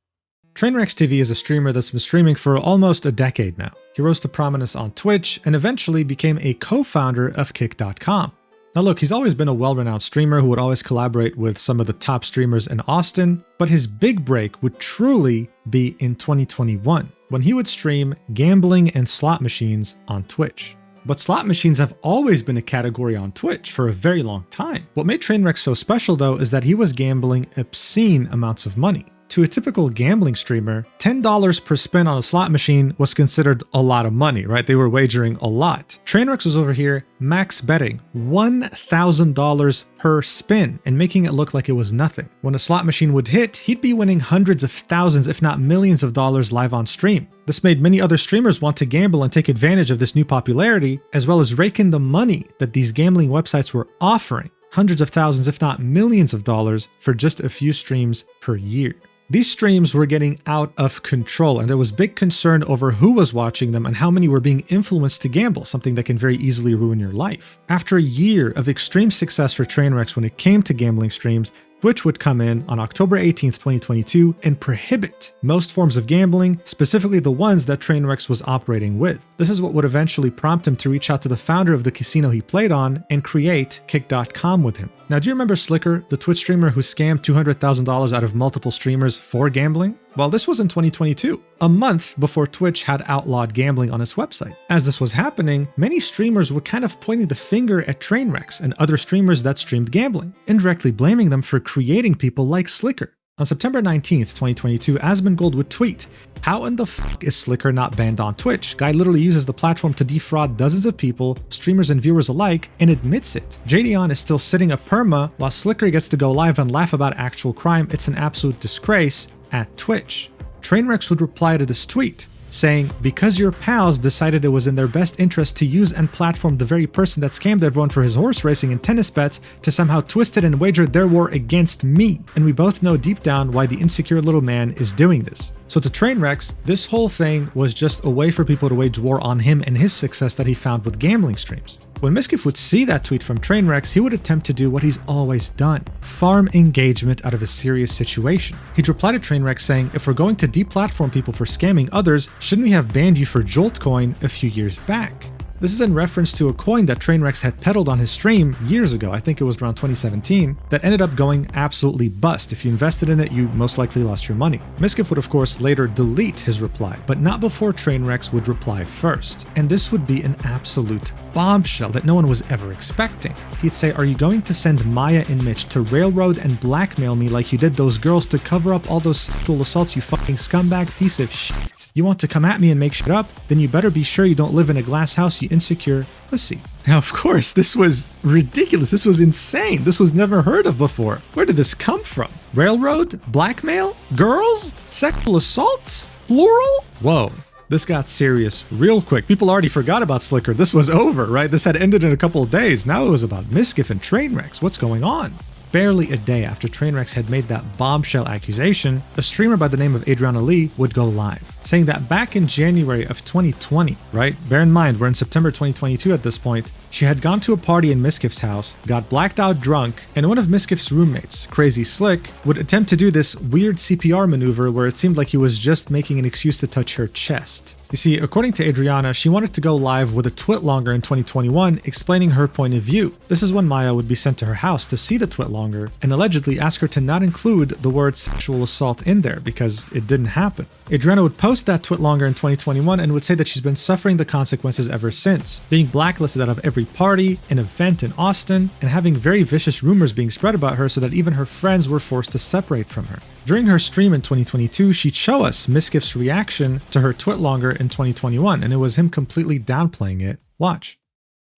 Trainwrecks TV is a streamer that's been streaming for almost a decade now. He rose to prominence on Twitch and eventually became a co-founder of Kick.com. Now look, he's always been a well-renowned streamer who would always collaborate with some of the top streamers in Austin, but his big break would truly be in 2021, when he would stream gambling and slot machines on Twitch. But slot machines have always been a category on Twitch for a very long time. What made Trainwrecks so special though is that he was gambling obscene amounts of money. To a typical gambling streamer, $10 per spin on a slot machine was considered a lot of money, right? They were wagering a lot. Trainwrecks was over here max betting $1,000 per spin and making it look like it was nothing. When a slot machine would hit, he'd be winning hundreds of thousands, if not millions of dollars live on stream. This made many other streamers want to gamble and take advantage of this new popularity, as well as rake in the money that these gambling websites were offering. Hundreds of thousands, if not millions of dollars for just a few streams per year. These streams were getting out of control, and there was big concern over who was watching them and how many were being influenced to gamble, something that can very easily ruin your life. After a year of extreme success for Trainwrecks when it came to gambling streams, Twitch would come in on October 18th, 2022 and prohibit most forms of gambling, specifically the ones that Trainwrecks was operating with. This is what would eventually prompt him to reach out to the founder of the casino he played on and create Kick.com with him. Now, do you remember Slicker, the Twitch streamer who scammed $200,000 out of multiple streamers for gambling? Well, this was in 2022, a month before Twitch had outlawed gambling on its website. As this was happening, many streamers were kind of pointing the finger at Trainwrecks and other streamers that streamed gambling, indirectly blaming them for creating people like Slicker. On September 19th, 2022, Asmongold would tweet, "How in the fuck is Slicker not banned on Twitch? Guy literally uses the platform to defraud dozens of people, streamers and viewers alike, and admits it. JDon is still sitting a perma while Slicker gets to go live and laugh about actual crime. It's an absolute disgrace at Twitch." Trainwrecks would reply to this tweet, saying, "Because your pals decided it was in their best interest to use and platform the very person that scammed everyone for his horse racing and tennis bets to somehow twist it and wager their war against me. And we both know deep down why the insecure little man is doing this." So to Trainwrecks, this whole thing was just a way for people to wage war on him and his success that he found with gambling streams. When Mizkif would see that tweet from Trainwrecks, he would attempt to do what he's always done: farm engagement out of a serious situation. He'd reply to Trainwrecks saying, "If we're going to deplatform people for scamming others, shouldn't we have banned you for Joltcoin a few years back?" This is in reference to a coin that Trainwrecks had peddled on his stream years ago, I think it was around 2017, that ended up going absolutely bust. If you invested in it, you most likely lost your money. Mizkif would of course later delete his reply, but not before Trainwrecks would reply first. And this would be an absolute bombshell that no one was ever expecting. He'd say, "Are you going to send Maya and Mitch to railroad and blackmail me like you did those girls to cover up all those sexual assaults, you fucking scumbag piece of shit? You want to come at me and make shit up? Then you better be sure you don't live in a glass house, you insecure pussy." Now, of course, this was ridiculous. This was insane. This was never heard of before. Where did this come from? Railroad? Blackmail? Girls? Sexual assaults? Plural? Whoa. This got serious real quick. People already forgot about Slicker. This was over, right? This had ended in a couple of days. Now it was about Mizkif and Trainwrecks. What's going on? Barely a day after Trainwrecks had made that bombshell accusation, a streamer by the name of Adriana Lee would go live, saying that back in January of 2020, right? Bear in mind, we're in September 2022 at this point, she had gone to a party in Mizkif's house, got blacked out drunk, and one of Mizkif's roommates, Crazy Slick, would attempt to do this weird CPR maneuver where it seemed like he was just making an excuse to touch her chest. You see, according to Adriana, she wanted to go live with a twitlonger in 2021 explaining her point of view. This is when Maya would be sent to her house to see the twitlonger and allegedly ask her to not include the word sexual assault in there because it didn't happen. Adriana would post that twitlonger in 2021 and would say that she's been suffering the consequences ever since, being blacklisted out of every party, an event in Austin, and having very vicious rumors being spread about her so that even her friends were forced to separate from her. During her stream in 2022, she'd show us Mizkif's reaction to her twitlonger in 2021, and it was him completely downplaying it. Watch.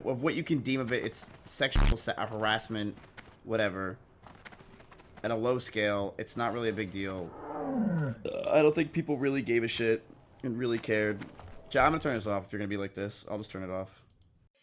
Of what you can deem of it, it's sexual harassment, whatever. At a low scale, it's not really a big deal. I don't think people really gave a shit and really cared. I'm gonna turn this off if you're gonna be like this. I'll just turn it off.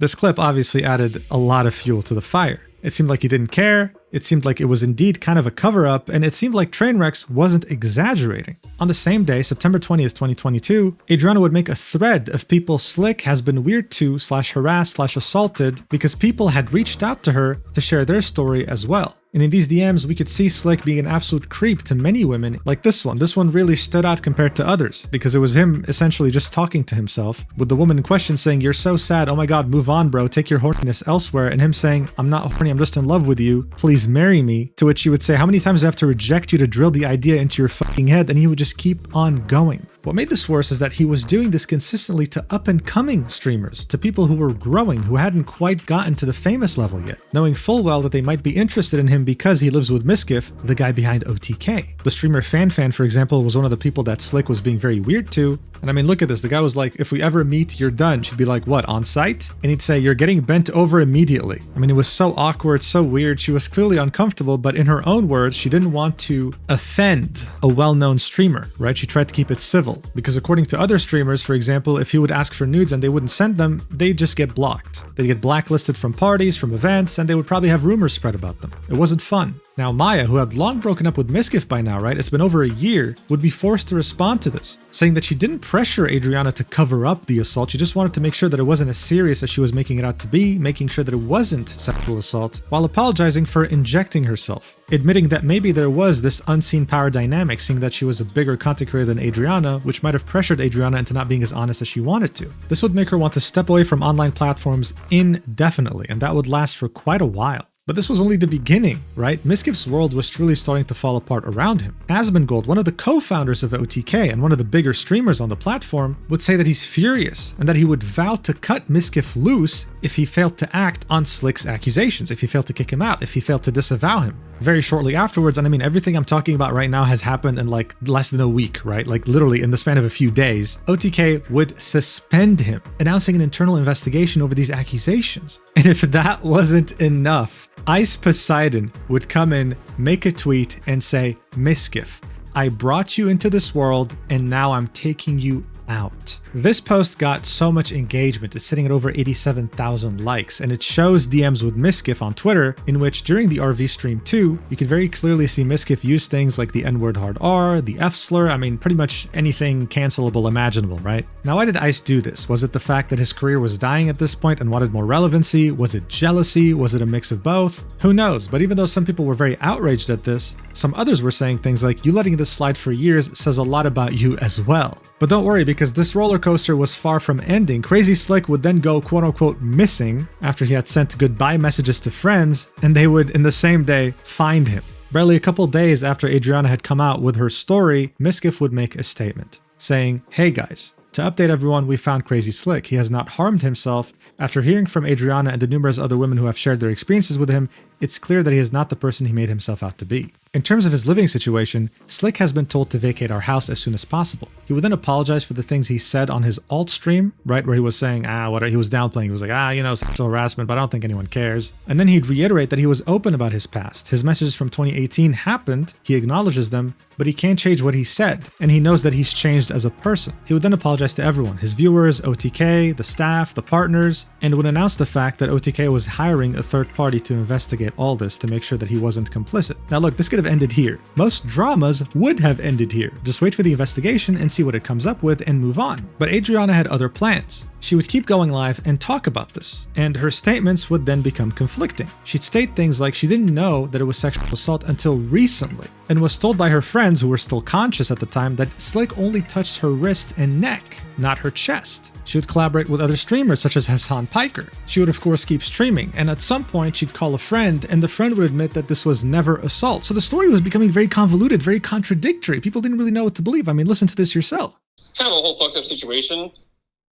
This clip obviously added a lot of fuel to the fire. It seemed like he didn't care, it seemed like it was indeed kind of a cover-up, and it seemed like Trainwrecks wasn't exaggerating. On the same day, September 20th, 2022, Adriana would make a thread of people Slick has been weird to / assaulted because people had reached out to her to share their story as well. And in these DMs, we could see Slick being an absolute creep to many women like this one. This one really stood out compared to others because it was him essentially just talking to himself, with the woman in question saying, "You're so sad, oh my god, move on bro, take your horniness elsewhere," and him saying, "I'm not horny, I'm just in love with you, please marry me," to which she would say, "How many times do I have to reject you to drill the idea into your fucking head?" And he would just keep on going. What made this worse is that he was doing this consistently to up-and-coming streamers, to people who were growing, who hadn't quite gotten to the famous level yet, knowing full well that they might be interested in him because he lives with Mizkif, the guy behind OTK. The streamer FanFan, for example, was one of the people that Slick was being very weird to. And I mean, look at this. The guy was like, "If we ever meet, you're done." She'd be like, "What, on site?" And he'd say, "You're getting bent over immediately." I mean, it was so awkward, so weird. She was clearly uncomfortable, but in her own words, she didn't want to offend a well-known streamer, right? She tried to keep it civil. Because according to other streamers, for example, if he would ask for nudes and they wouldn't send them, they'd just get blocked. They'd get blacklisted from parties, from events, and they would probably have rumors spread about them. It wasn't fun. Now Maya, who had long broken up with Mizkif by now, right? It's been over a year, would be forced to respond to this, saying that she didn't pressure Adriana to cover up the assault. She just wanted to make sure that it wasn't as serious as she was making it out to be, making sure that it wasn't sexual assault, while apologizing for injecting herself, admitting that maybe there was this unseen power dynamic, seeing that she was a bigger content creator than Adriana, which might have pressured Adriana into not being as honest as she wanted to. This would make her want to step away from online platforms indefinitely, and that would last for quite a while. But this was only the beginning, right? Mizkif's world was truly starting to fall apart around him. Asmongold, one of the co-founders of OTK and one of the bigger streamers on the platform, would say that he's furious and that he would vow to cut Mizkif loose if he failed to act on Slick's accusations, if he failed to kick him out, if he failed to disavow him. Very shortly afterwards, and I mean, everything I'm talking about right now has happened in like less than a week, right? Like literally in the span of a few days, OTK would suspend him, announcing an internal investigation over these accusations. And if that wasn't enough, Ice Poseidon would come in, make a tweet, and say, "Mizkif, I brought you into this world, and now I'm taking you out." This post got so much engagement, it's sitting at over 87,000 likes, and it shows DMs with Mizkif on Twitter, in which during the RV stream too, you can very clearly see Mizkif use things like the N-word hard R, the F slur, I mean pretty much anything cancelable imaginable, right? Now why did Ice do this? Was it the fact that his career was dying at this point and wanted more relevancy? Was it jealousy? Was it a mix of both? Who knows? But even though some people were very outraged at this, some others were saying things like, "You letting this slide for years says a lot about you as well." But don't worry, because this roller coaster was far from ending. Crazy Slick would then go quote-unquote missing after he had sent goodbye messages to friends, and they would, in the same day, find him. Barely a couple days after Adriana had come out with her story, Mizkif would make a statement, saying, "Hey guys, To update everyone, we found Crazy Slick. He has not harmed himself. After hearing from Adriana and the numerous other women who have shared their experiences with him, it's clear that he is not the person he made himself out to be. In terms of his living situation, Slick has been told to vacate our house as soon as possible. He would then apologize for the things he said on his alt stream, right, where he was saying, whatever, he was downplaying. He was like, sexual harassment, but I don't think anyone cares. And then he'd reiterate that he was open about his past. His messages from 2018 happened, he acknowledges them, but he can't change what he said, and he knows that he's changed as a person. He would then apologize to everyone, his viewers, OTK, the staff, the partners, and would announce the fact that OTK was hiring a third party to investigate all this to make sure that he wasn't complicit. Now look, this could have ended here. Most dramas would have ended here. Just wait for the investigation and see what it comes up with and move on. But Adriana had other plans. She would keep going live and talk about this, and her statements would then become conflicting. She'd state things like she didn't know that it was sexual assault until recently, and was told by her friends who were still conscious at the time that Slick only touched her wrist and neck, not her chest. She would collaborate with other streamers such as Hassan Piker. She would of course keep streaming, and at some point she'd call a friend, and the friend would admit that this was never assault. So the story was becoming very convoluted, very contradictory. People didn't really know what to believe. I mean, listen to this yourself. It's kind of a whole fucked up situation,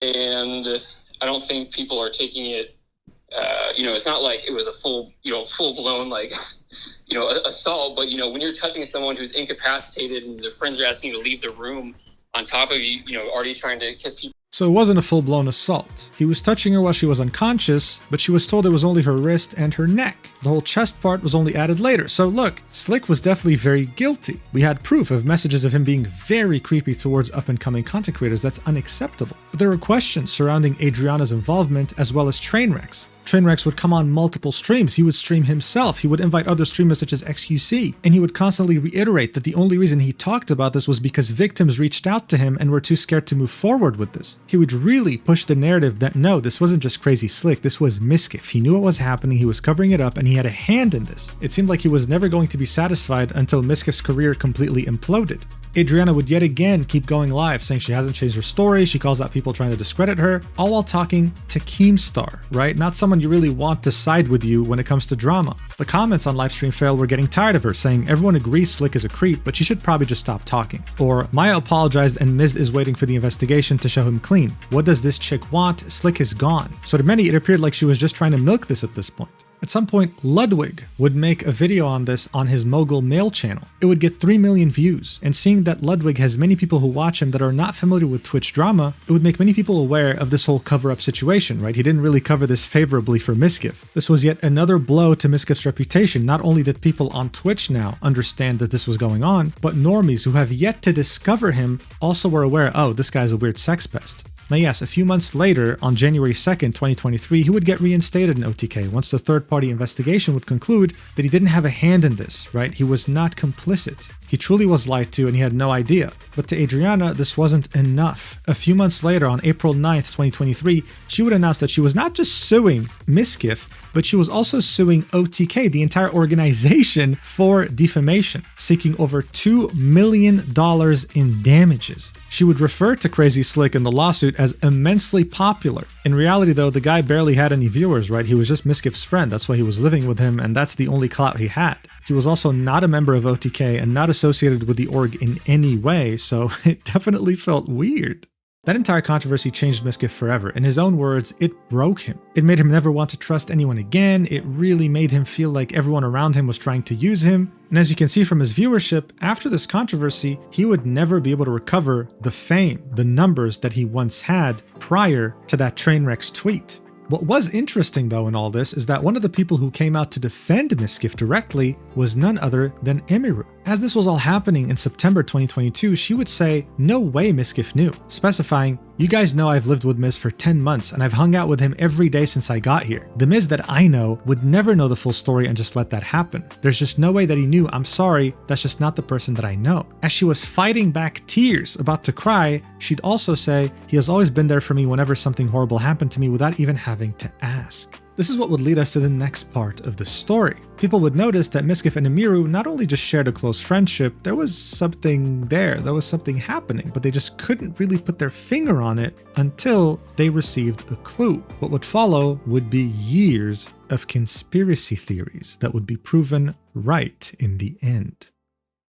and I don't think people are taking it, it's not like it was a full-blown, assault, but, when you're touching someone who's incapacitated and their friends are asking you to leave the room on top of you, already trying to kiss people. So it wasn't a full-blown assault. He was touching her while she was unconscious, but she was told it was only her wrist and her neck. The whole chest part was only added later. So look, Slick was definitely very guilty. We had proof of messages of him being very creepy towards up-and-coming content creators. That's unacceptable. But there were questions surrounding Adriana's involvement as well as train wrecks. Trainwrecks would come on multiple streams. He would stream himself. He would invite other streamers such as XQC. And he would constantly reiterate that the only reason he talked about this was because victims reached out to him and were too scared to move forward with this. He would really push the narrative that no, this wasn't just Crazy Slick, this was Mizkif. He knew what was happening, he was covering it up, and he had a hand in this. It seemed like he was never going to be satisfied until Mizkif's career completely imploded. Adriana would yet again keep going live, saying she hasn't changed her story, she calls out people trying to discredit her, all while talking to Keemstar, right? Not someone you really want to side with you when it comes to drama. The comments on Livestream Fail were getting tired of her, saying everyone agrees Slick is a creep, but she should probably just stop talking. Or Maya apologized and Miz is waiting for the investigation to show him clean. What does this chick want? Slick is gone. So to many, it appeared like she was just trying to milk this at this point. At some point, Ludwig would make a video on this on his Mogul Mail channel. It would get 3 million views, and seeing that Ludwig has many people who watch him that are not familiar with Twitch drama, it would make many people aware of this whole cover-up situation, right? He didn't really cover this favorably for Mizkif. This was yet another blow to Mizkif's reputation. Not only did people on Twitch now understand that this was going on, but normies who have yet to discover him also were aware, oh, this guy's a weird sex pest. Now yes, a few months later, on January 2nd, 2023, he would get reinstated in OTK once the third-party investigation would conclude that he didn't have a hand in this, right? He was not complicit. He truly was lied to and he had no idea. But to Adriana, this wasn't enough. A few months later, on April 9th, 2023, she would announce that she was not just suing Mizkif, but she was also suing OTK, the entire organization, for defamation, seeking over $2 million in damages. She would refer to Crazy Slick in the lawsuit as immensely popular. In reality, though, the guy barely had any viewers, right? He was just Mizkif's friend. That's why he was living with him, and that's the only clout he had. He was also not a member of OTK and not associated with the org in any way, so it definitely felt weird. That entire controversy changed Mizkif forever. In his own words, it broke him. It made him never want to trust anyone again. It really made him feel like everyone around him was trying to use him. And as you can see from his viewership, after this controversy, he would never be able to recover the fame, the numbers that he once had prior to that Trainwreck's tweet. What was interesting though in all this is that one of the people who came out to defend Mizkif directly was none other than Emiru. As this was all happening in September 2022, she would say, "No way Mizkif knew," specifying, "You guys know I've lived with Miz for 10 months and I've hung out with him every day since I got here. The Miz that I know would never know the full story and just let that happen. There's just no way that he knew. I'm sorry, that's just not the person that I know." As she was fighting back tears, about to cry, she'd also say, "He has always been there for me whenever something horrible happened to me without even having to ask." This is what would lead us to the next part of the story. People would notice that Mizkif and Emiru not only just shared a close friendship, there was something there, there was something happening, but they just couldn't really put their finger on it until they received a clue. What would follow would be years of conspiracy theories that would be proven right in the end.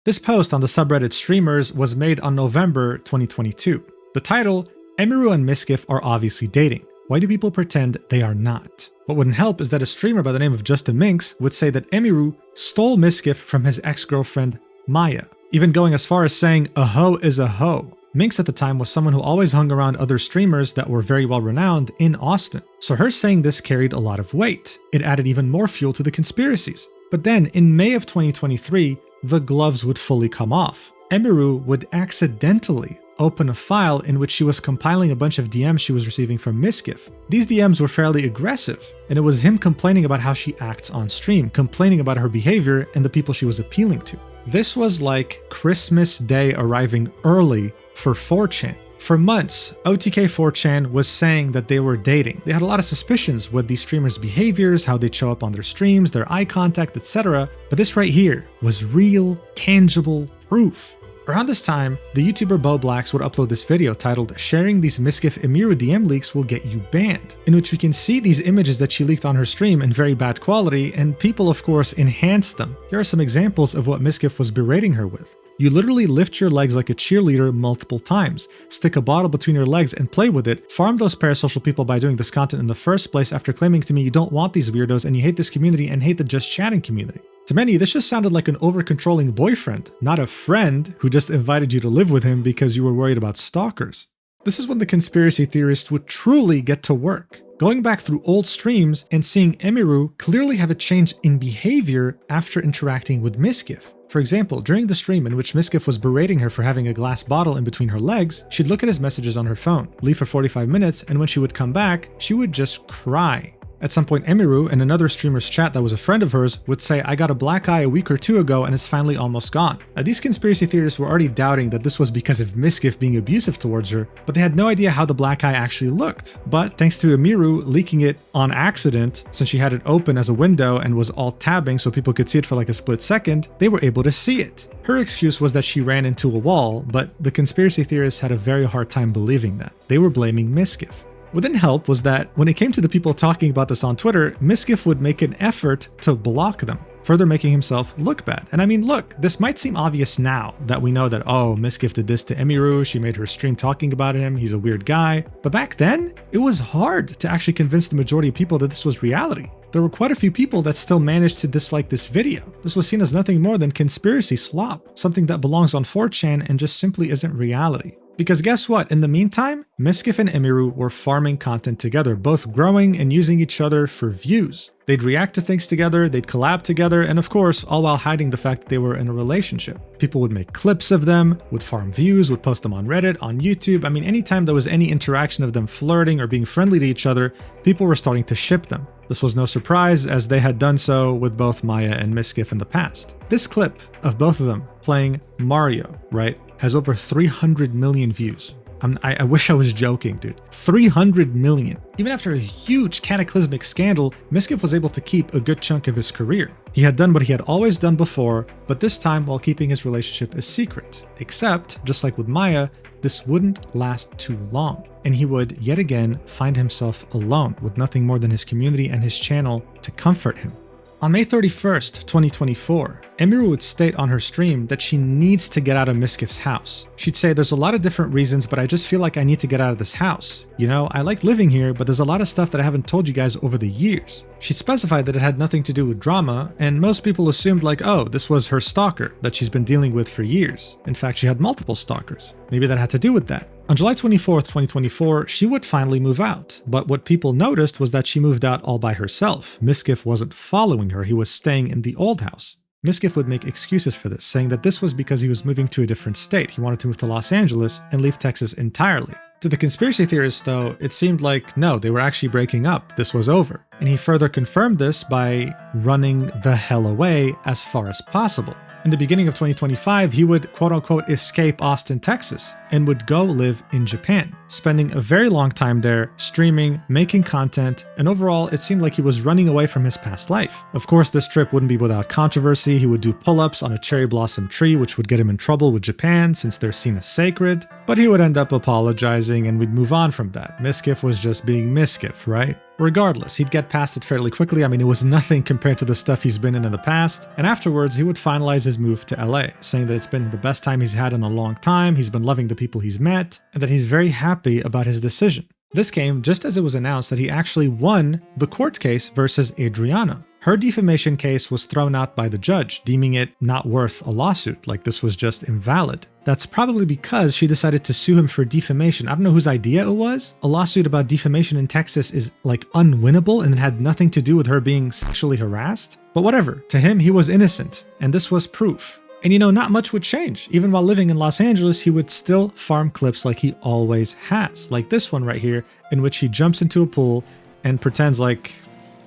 This post on the subreddit Streamers was made on November 2022. The title, Emiru and Mizkif are obviously dating. Why do people pretend they are not? What wouldn't help is that a streamer by the name of Justin Minx would say that Emiru stole Mizkif from his ex-girlfriend, Maya, even going as far as saying a hoe is a hoe. Minx at the time was someone who always hung around other streamers that were very well renowned in Austin, so her saying this carried a lot of weight. It added even more fuel to the conspiracies. But then, in May of 2023, the gloves would fully come off. Emiru would accidentally open a file in which she was compiling a bunch of DMs she was receiving from Mizkif. These DMs were fairly aggressive, and it was him complaining about how she acts on stream, complaining about her behavior and the people she was appealing to. This was like Christmas Day arriving early for 4chan. For months, OTK 4chan was saying that they were dating. They had a lot of suspicions with these streamers' behaviors, how they'd show up on their streams, their eye contact, etc. But this right here was real, tangible proof. Around this time, the YouTuber Bo Blacks would upload this video titled "Sharing these Mizkif Emiru DM leaks will get you banned," in which we can see these images that she leaked on her stream in very bad quality, and people of course enhanced them. Here are some examples of what Mizkif was berating her with. You literally lift your legs like a cheerleader multiple times, stick a bottle between your legs and play with it, farm those parasocial people by doing this content in the first place after claiming to me you don't want these weirdos and you hate this community and hate the just chatting community. To many, this just sounded like an over-controlling boyfriend, not a friend who just invited you to live with him because you were worried about stalkers. This is when the conspiracy theorists would truly get to work, going back through old streams and seeing Emiru clearly have a change in behavior after interacting with Mizkif. For example, during the stream in which Mizkif was berating her for having a glass bottle in between her legs, she'd look at his messages on her phone, leave for 45 minutes, and when she would come back, she would just cry. At some point, Emiru, in another streamer's chat that was a friend of hers, would say, "I got a black eye a week or two ago and it's finally almost gone." Now, these conspiracy theorists were already doubting that this was because of Mizkif being abusive towards her, but they had no idea how the black eye actually looked. But thanks to Emiru leaking it on accident, since she had it open as a window and was alt-tabbing so people could see it for like a split second, they were able to see it. Her excuse was that she ran into a wall, but the conspiracy theorists had a very hard time believing that. They were blaming Mizkif. What didn't help was that when it came to the people talking about this on Twitter, Mizkif would make an effort to block them, further making himself look bad. And I mean, look, this might seem obvious now that we know that, oh, Mizkif did this to Emiru, she made her stream talking about him, he's a weird guy. But back then, it was hard to actually convince the majority of people that this was reality. There were quite a few people that still managed to dislike this video. This was seen as nothing more than conspiracy slop, something that belongs on 4chan and just simply isn't reality. Because guess what? In the meantime, Mizkif and Emiru were farming content together, both growing and using each other for views. They'd react to things together, they'd collab together, and of course, all while hiding the fact that they were in a relationship. People would make clips of them, would farm views, would post them on Reddit, on YouTube. I mean, anytime there was any interaction of them flirting or being friendly to each other, people were starting to ship them. This was no surprise, as they had done so with both Maya and Mizkif in the past. This clip of both of them playing Mario, right, has over 300 million views. I wish I was joking, dude. 300 million. Even after a huge cataclysmic scandal, Mizkif was able to keep a good chunk of his career. He had done what he had always done before, but this time while keeping his relationship a secret. Except, just like with Maya, this wouldn't last too long, and he would yet again find himself alone with nothing more than his community and his channel to comfort him. On May 31st, 2024, Emiru would state on her stream that she needs to get out of Mizkif's house. She'd say, "There's a lot of different reasons, but I just feel like I need to get out of this house. You know, I like living here, but there's a lot of stuff that I haven't told you guys over the years." She'd specified that it had nothing to do with drama, and most people assumed like, oh, this was her stalker that she's been dealing with for years. In fact, she had multiple stalkers. Maybe that had to do with that. On July 24th, 2024, she would finally move out, but what people noticed was that she moved out all by herself. Mizkif wasn't following her, he was staying in the old house. Mizkif would make excuses for this, saying that this was because he was moving to a different state. He wanted to move to Los Angeles and leave Texas entirely. To the conspiracy theorists, though, it seemed like, no, they were actually breaking up. This was over. And he further confirmed this by running the hell away as far as possible. In the beginning of 2025, he would quote-unquote escape Austin, Texas, and would go live in Japan, spending a very long time there, streaming, making content, and overall, it seemed like he was running away from his past life. Of course, this trip wouldn't be without controversy. He would do pull-ups on a cherry blossom tree, which would get him in trouble with Japan since they're seen as sacred, but he would end up apologizing and we'd move on from that. Mizkif was just being Mizkif, right? Regardless, he'd get past it fairly quickly. I mean, it was nothing compared to the stuff he's been in the past. And afterwards, he would finalize his move to LA, saying that it's been the best time he's had in a long time, he's been loving the people he's met, and that he's very happy happy about his decision. This came just as it was announced that he actually won the court case versus Adriana. Her defamation case was thrown out by the judge, deeming it not worth a lawsuit, like this was just invalid. That's probably because she decided to sue him for defamation. I don't know whose idea it was. A lawsuit about defamation in Texas is like unwinnable and it had nothing to do with her being sexually harassed. But whatever, to him, he was innocent, and this was proof. And you know, not much would change. Even while living in Los Angeles, he would still farm clips like he always has. Like this one right here, in which he jumps into a pool and pretends like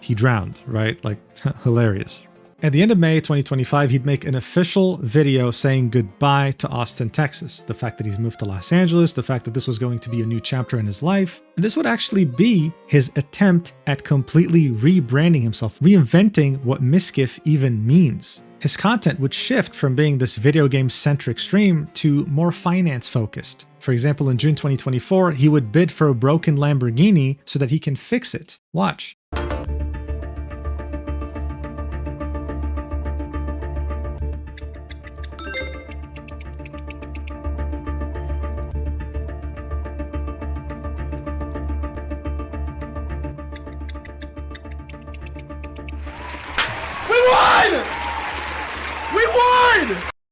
he drowned, right? Like, hilarious. At the end of May 2025, he'd make an official video saying goodbye to Austin, Texas. The fact that he's moved to Los Angeles, the fact that this was going to be a new chapter in his life. And this would actually be his attempt at completely rebranding himself, reinventing what Mizkif even means. His content would shift from being this video game-centric stream to more finance-focused. For example, in June 2024, he would bid for a broken Lamborghini so that he can fix it. Watch.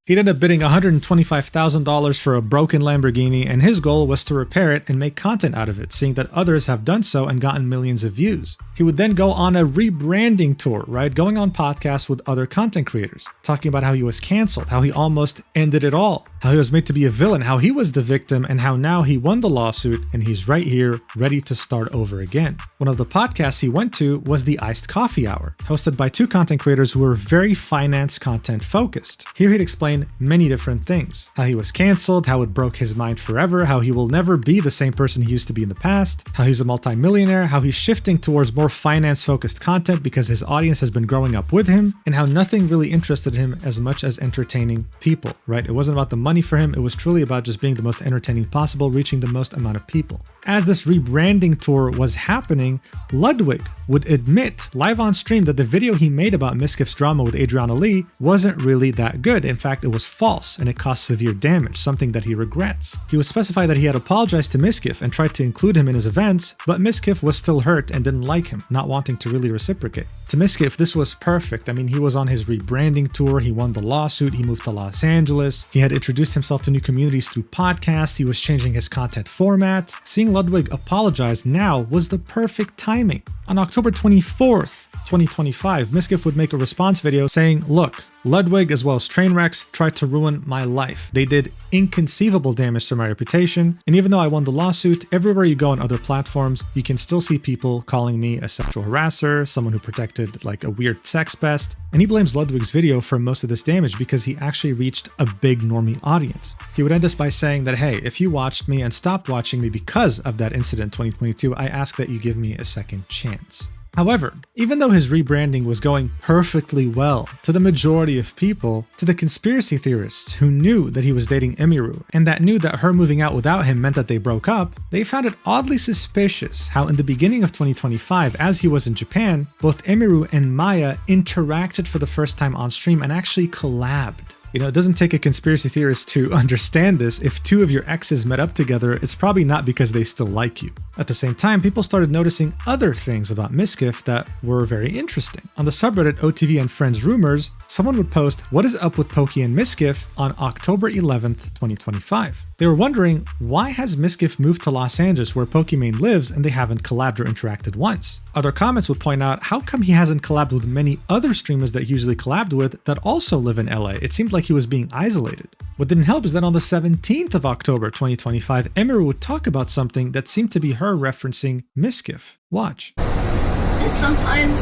He'd end up bidding $125,000 for a broken Lamborghini, and his goal was to repair it and make content out of it, seeing that others have done so and gotten millions of views. He would then go on a rebranding tour, right? Going on podcasts with other content creators, talking about how he was canceled, how he almost ended it all, how he was made to be a villain, how he was the victim, and how now he won the lawsuit and he's right here, ready to start over again. One of the podcasts he went to was the Iced Coffee Hour, hosted by two content creators who were very finance content focused. Here he'd explain many different things. How he was canceled, how it broke his mind forever, how he will never be the same person he used to be in the past, how he's a multimillionaire, how he's shifting towards more finance-focused content because his audience has been growing up with him, and how nothing really interested him as much as entertaining people, right? It wasn't about the money for him, it was truly about just being the most entertaining possible, reaching the most amount of people. As this rebranding tour was happening, Ludwig would admit live on stream that the video he made about Mizkif's drama with Adriana Lee wasn't really that good. In fact, it was false and it caused severe damage, something that he regrets. He would specify that he had apologized to Mizkif and tried to include him in his events, but Mizkif was still hurt and didn't like him, not wanting to really reciprocate. To Mizkif, this was perfect. I mean, he was on his rebranding tour, he won the lawsuit, he moved to Los Angeles, he had introduced himself to new communities through podcasts, he was changing his content format. Seeing Ludwig apologize now was the perfect timing. On October 24th, 2025, Mizkif would make a response video saying, "Look, Ludwig as well as Trainwrecks tried to ruin my life. They did inconceivable damage to my reputation, and even though I won the lawsuit, everywhere you go on other platforms, you can still see people calling me a sexual harasser, someone who protected like a weird sex pest." And he blames Ludwig's video for most of this damage because he actually reached a big normie audience. He would end this by saying that, "Hey, if you watched me and stopped watching me because of that incident in 2022, I ask that you give me a second chance." However, even though his rebranding was going perfectly well to the majority of people, to the conspiracy theorists who knew that he was dating Emiru and that knew that her moving out without him meant that they broke up, they found it oddly suspicious how in the beginning of 2025, as he was in Japan, both Emiru and Maya interacted for the first time on stream and actually collabed. You know, it doesn't take a conspiracy theorist to understand this. If two of your exes met up together, it's probably not because they still like you. At the same time, people started noticing other things about Mizkif that were very interesting. On the subreddit OTV and Friends Rumors, someone would post, "What is up with Pokey and Mizkif?" on October 11th, 2025. They were wondering, why has Mizkif moved to Los Angeles where Pokimane lives and they haven't collabed or interacted once? Other comments would point out, how come he hasn't collabed with many other streamers that he usually collabed with that also live in LA? It seemed like he was being isolated. What didn't help is that on the 17th of October 2025, Emiru would talk about something that seemed to be her referencing Mizkif. Watch. And sometimes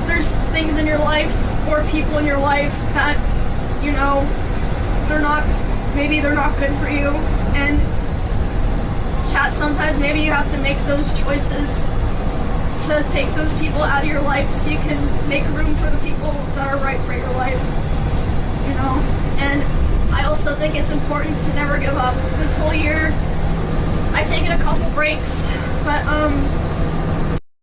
there's things in your life or people in your life that, you know, maybe they're not good for you. And chat, sometimes maybe you have to make those choices to take those people out of your life so you can make room for the people that are right for your life, you know. And I also think it's important to never give up. This whole year, I've taken a couple breaks, but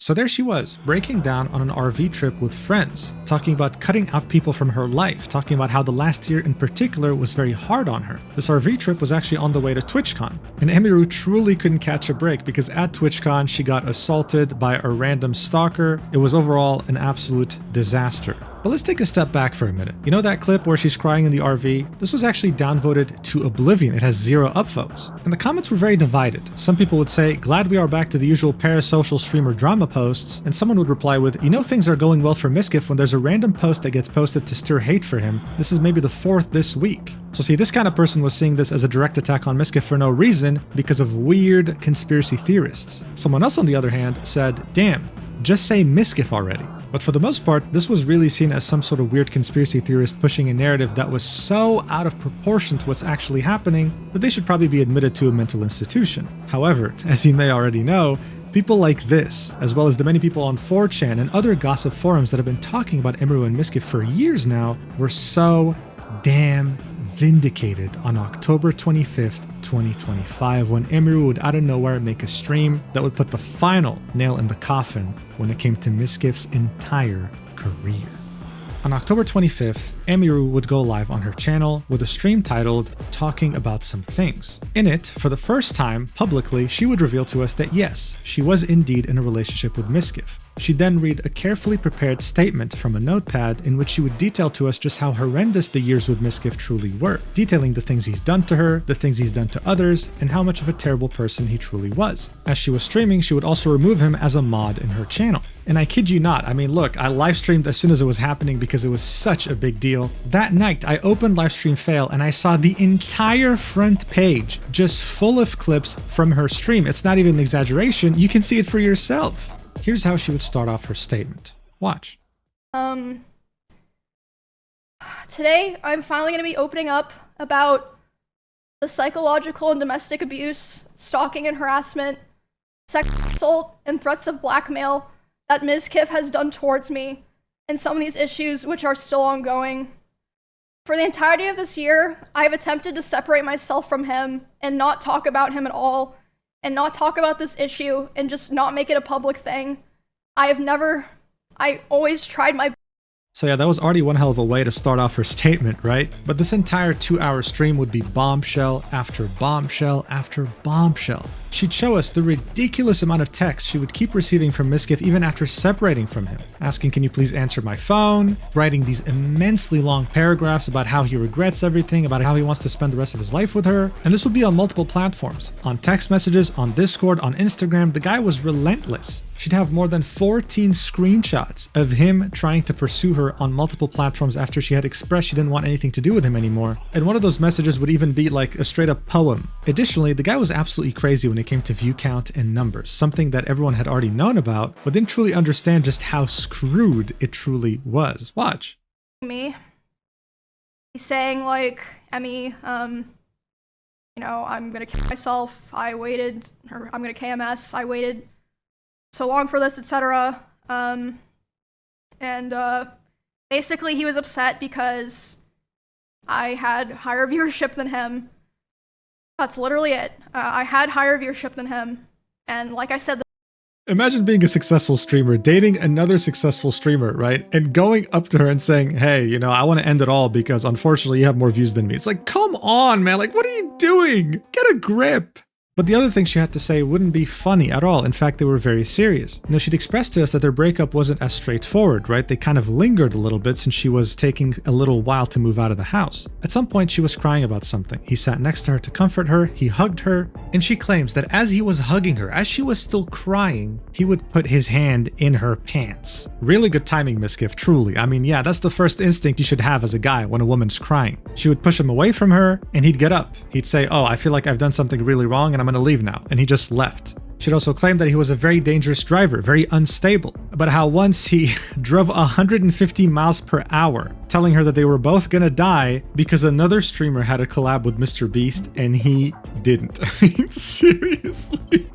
So there she was, breaking down on an RV trip with friends, talking about cutting out people from her life, talking about how the last year in particular was very hard on her. This RV trip was actually on the way to TwitchCon, and Emiru truly couldn't catch a break because at TwitchCon she got assaulted by a random stalker. It was overall an absolute disaster. But let's take a step back for a minute. You know that clip where she's crying in the RV? This was actually downvoted to oblivion. It has 0 upvotes. And the comments were very divided. Some people would say, glad we are back to the usual parasocial streamer drama posts, and someone would reply with, you know things are going well for Mizkif when there's a random post that gets posted to stir hate for him. This is maybe the 4th this week. So see, this kind of person was seeing this as a direct attack on Mizkif for no reason because of weird conspiracy theorists. Someone else on the other hand said, damn, just say Mizkif already. But for the most part, this was really seen as some sort of weird conspiracy theorist pushing a narrative that was so out of proportion to what's actually happening that they should probably be admitted to a mental institution. However, as you may already know, people like this, as well as the many people on 4chan and other gossip forums that have been talking about Emiru and Mizkif for years now, were so damn vindicated on October 25th, 2025, when Emiru would out of nowhere make a stream that would put the final nail in the coffin when it came to Mizkif's entire career. On October 25th, Emiru would go live on her channel with a stream titled Talking About Some Things. In it, for the first time, publicly, she would reveal to us that yes, she was indeed in a relationship with Mizkif. She'd then read a carefully prepared statement from a notepad in which she would detail to us just how horrendous the years with Mizkif truly were, detailing the things he's done to her, the things he's done to others, and how much of a terrible person he truly was. As she was streaming, she would also remove him as a mod in her channel. And I kid you not, I mean look, I live streamed as soon as it was happening because it was such a big deal. That night, I opened Livestream Fail and I saw the entire front page just full of clips from her stream. It's not even an exaggeration, you can see it for yourself. Here's how she would start off her statement. Watch. Today, I'm finally going to be opening up about the psychological and domestic abuse, stalking and harassment, sexual assault, and threats of blackmail that Mizkif has done towards me, and some of these issues which are still ongoing. For the entirety of this year, I have attempted to separate myself from him and not talk about him at all, and not talk about this issue and just not make it a public thing. I always tried my So yeah, that was already one hell of a way to start off her statement, right? But this entire 2-hour stream would be bombshell after bombshell after bombshell. She'd show us the ridiculous amount of text she would keep receiving from Mizkif even after separating from him, asking, can you please answer my phone, writing these immensely long paragraphs about how he regrets everything, about how he wants to spend the rest of his life with her. And this would be on multiple platforms, on text messages, on Discord, on Instagram. The guy was relentless. She'd have more than 14 screenshots of him trying to pursue her on multiple platforms after she had expressed she didn't want anything to do with him anymore. And one of those messages would even be like a straight up poem. Additionally, the guy was absolutely crazy when it came to view count and numbers, something that everyone had already known about, but didn't truly understand just how screwed it truly was. Watch. me. He's saying like, Emmy, you know, I'm gonna kill myself. I'm gonna KMS. I waited so long for this, etc. Basically he was upset because I had higher viewership than him. That's literally it. I had higher viewership than him, and like I said, Imagine being a successful streamer, dating another successful streamer, right? And going up to her and saying, hey, you know, I want to end it all because unfortunately you have more views than me. It's like, come on, man. Like, what are you doing? Get a grip. But the other thing she had to say wouldn't be funny at all. In fact, they were very serious. You know, she'd expressed to us that their breakup wasn't as straightforward, right? They kind of lingered a little bit since she was taking a little while to move out of the house. At some point, she was crying about something. He sat next to her to comfort her, he hugged her, and she claims that as he was hugging her, as she was still crying, he would put his hand in her pants. Really good timing, Mizkif, truly. I mean, yeah, that's the first instinct you should have as a guy when a woman's crying. She would push him away from her, and he'd get up. He'd say, oh, I feel like I've done something really wrong, and I'm gonna leave now. And he just left. She'd also claimed that he was a very dangerous driver, very unstable, about how once he drove 150 miles per hour, telling her that they were both gonna die because another streamer had a collab with Mr. Beast and he didn't. I mean, seriously.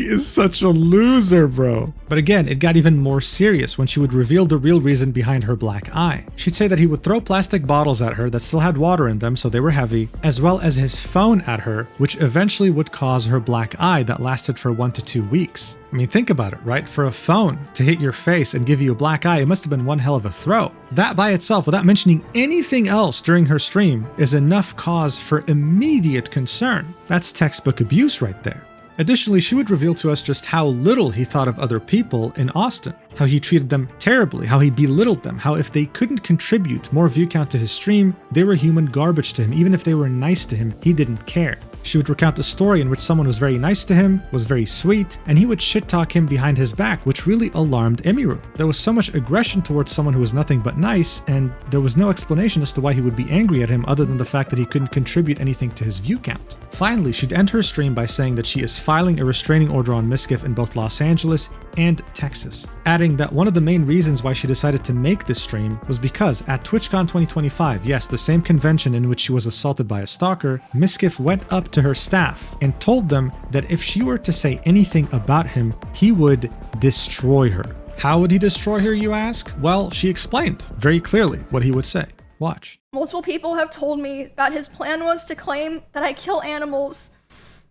He is such a loser, bro. But again, it got even more serious when she would reveal the real reason behind her black eye. She'd say that he would throw plastic bottles at her that still had water in them, so they were heavy, as well as his phone at her, which eventually would cause her black eye that lasted for 1 to 2 weeks. I mean, think about it, right? For a phone to hit your face and give you a black eye, it must have been one hell of a throw. That by itself, without mentioning anything else during her stream, is enough cause for immediate concern. That's textbook abuse right there. Additionally, she would reveal to us just how little he thought of other people in Austin, how he treated them terribly, how he belittled them, how if they couldn't contribute more view count to his stream, they were human garbage to him. Even if they were nice to him, he didn't care. She would recount a story in which someone was very nice to him, was very sweet, and he would shit-talk him behind his back, which really alarmed Emiru. There was so much aggression towards someone who was nothing but nice, and there was no explanation as to why he would be angry at him other than the fact that he couldn't contribute anything to his view count. Finally, she'd end her stream by saying that she is filing a restraining order on Mizkif in both Los Angeles and Texas, adding that one of the main reasons why she decided to make this stream was because at TwitchCon 2025, yes, the same convention in which she was assaulted by a stalker, Mizkif went up to her staff and told them that if she were to say anything about him, he would destroy her. How would he destroy her, you ask? Well, she explained very clearly what he would say. Watch. Multiple people have told me that his plan was to claim that I kill animals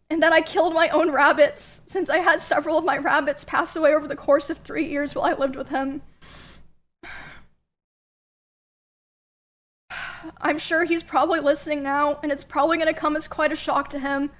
and that I killed my own rabbits, since I had several of my rabbits pass away over the course of 3 years while I lived with him. I'm sure he's probably listening now, and it's probably going to come as quite a shock to him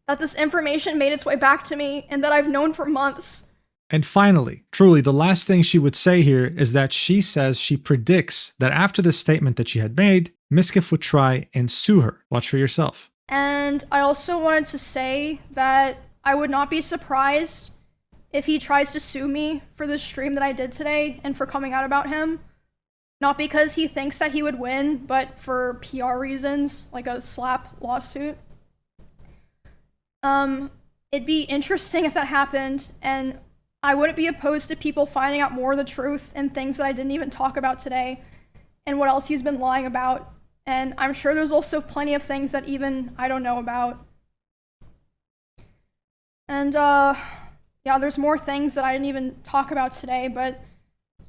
that this information made its way back to me and that I've known for months. And finally, truly, the last thing she would say here is that she says she predicts that after the statement that she had made, Mizkif would try and sue her. Watch for yourself. And I also wanted to say that I would not be surprised if he tries to sue me for the stream that I did today and for coming out about him. Not because he thinks that he would win, but for PR reasons, like a slap lawsuit. It'd be interesting if that happened, and I wouldn't be opposed to people finding out more of the truth and things that I didn't even talk about today, and what else he's been lying about. And I'm sure there's also plenty of things that even I don't know about. And yeah, there's more things that I didn't even talk about today, but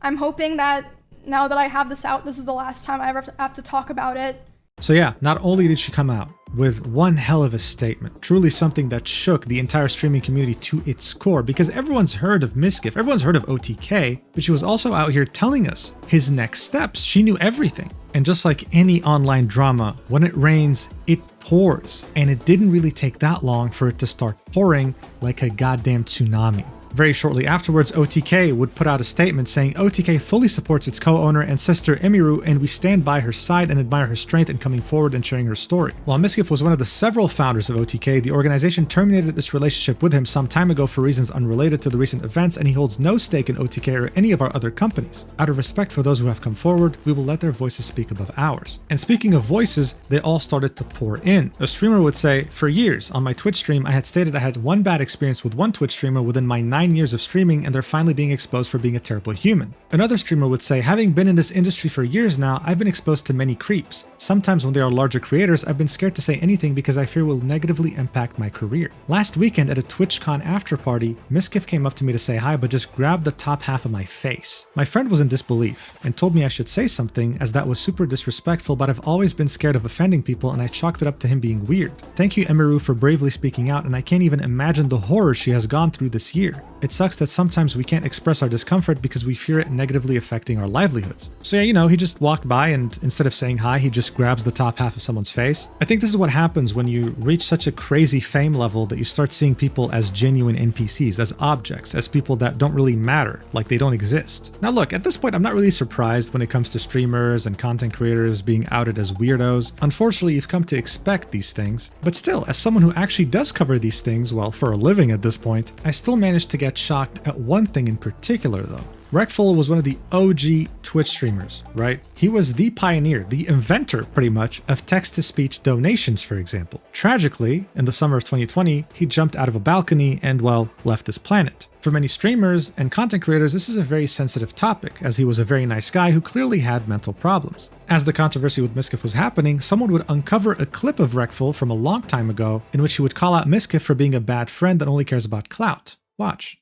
I'm hoping that now that I have this out, this is the last time I ever have to talk about it. So yeah, not only did she come out with one hell of a statement, truly something that shook the entire streaming community to its core, because everyone's heard of Mizkif, everyone's heard of OTK, but she was also out here telling us his next steps. She knew everything. And just like any online drama, when it rains, it pours. And it didn't really take that long for it to start pouring like a goddamn tsunami. Very shortly afterwards, OTK would put out a statement saying OTK fully supports its co-owner and sister Emiru, and we stand by her side and admire her strength in coming forward and sharing her story. While Mizkif was one of the several founders of OTK, the organization terminated its relationship with him some time ago for reasons unrelated to the recent events, and he holds no stake in OTK or any of our other companies. Out of respect for those who have come forward, we will let their voices speak above ours. And speaking of voices, they all started to pour in. A streamer would say, for years, on my Twitch stream, I had stated I had one bad experience with one Twitch streamer within my 9 years of streaming, and they're finally being exposed for being a terrible human. Another streamer would say, having been in this industry for years now, I've been exposed to many creeps. Sometimes when they are larger creators, I've been scared to say anything because I fear will negatively impact my career. Last weekend at a TwitchCon after party, Mizkif came up to me to say hi, but just grabbed the top half of my face. My friend was in disbelief and told me I should say something as that was super disrespectful, but I've always been scared of offending people, and I chalked it up to him being weird. Thank you, Emiru, for bravely speaking out, and I can't even imagine the horror she has gone through this year. It sucks that sometimes we can't express our discomfort because we fear it negatively affecting our livelihoods. So yeah, you know, he just walked by and instead of saying hi, he just grabs the top half of someone's face. I think this is what happens when you reach such a crazy fame level that you start seeing people as genuine NPCs, as objects, as people that don't really matter, like they don't exist. Now look, at this point, I'm not really surprised when it comes to streamers and content creators being outed as weirdos. Unfortunately, you've come to expect these things. But still, as someone who actually does cover these things, well, for a living at this point, I still managed to get shocked at one thing in particular though. Wreckful was one of the OG Twitch streamers, right? He was the pioneer, the inventor, pretty much, of text-to-speech donations, for example. Tragically, in the summer of 2020, he jumped out of a balcony and, well, left this planet. For many streamers and content creators, this is a very sensitive topic, as he was a very nice guy who clearly had mental problems. As the controversy with Mizkif was happening, someone would uncover a clip of Reckful from a long time ago in which he would call out Mizkif for being a bad friend that only cares about clout. Watch.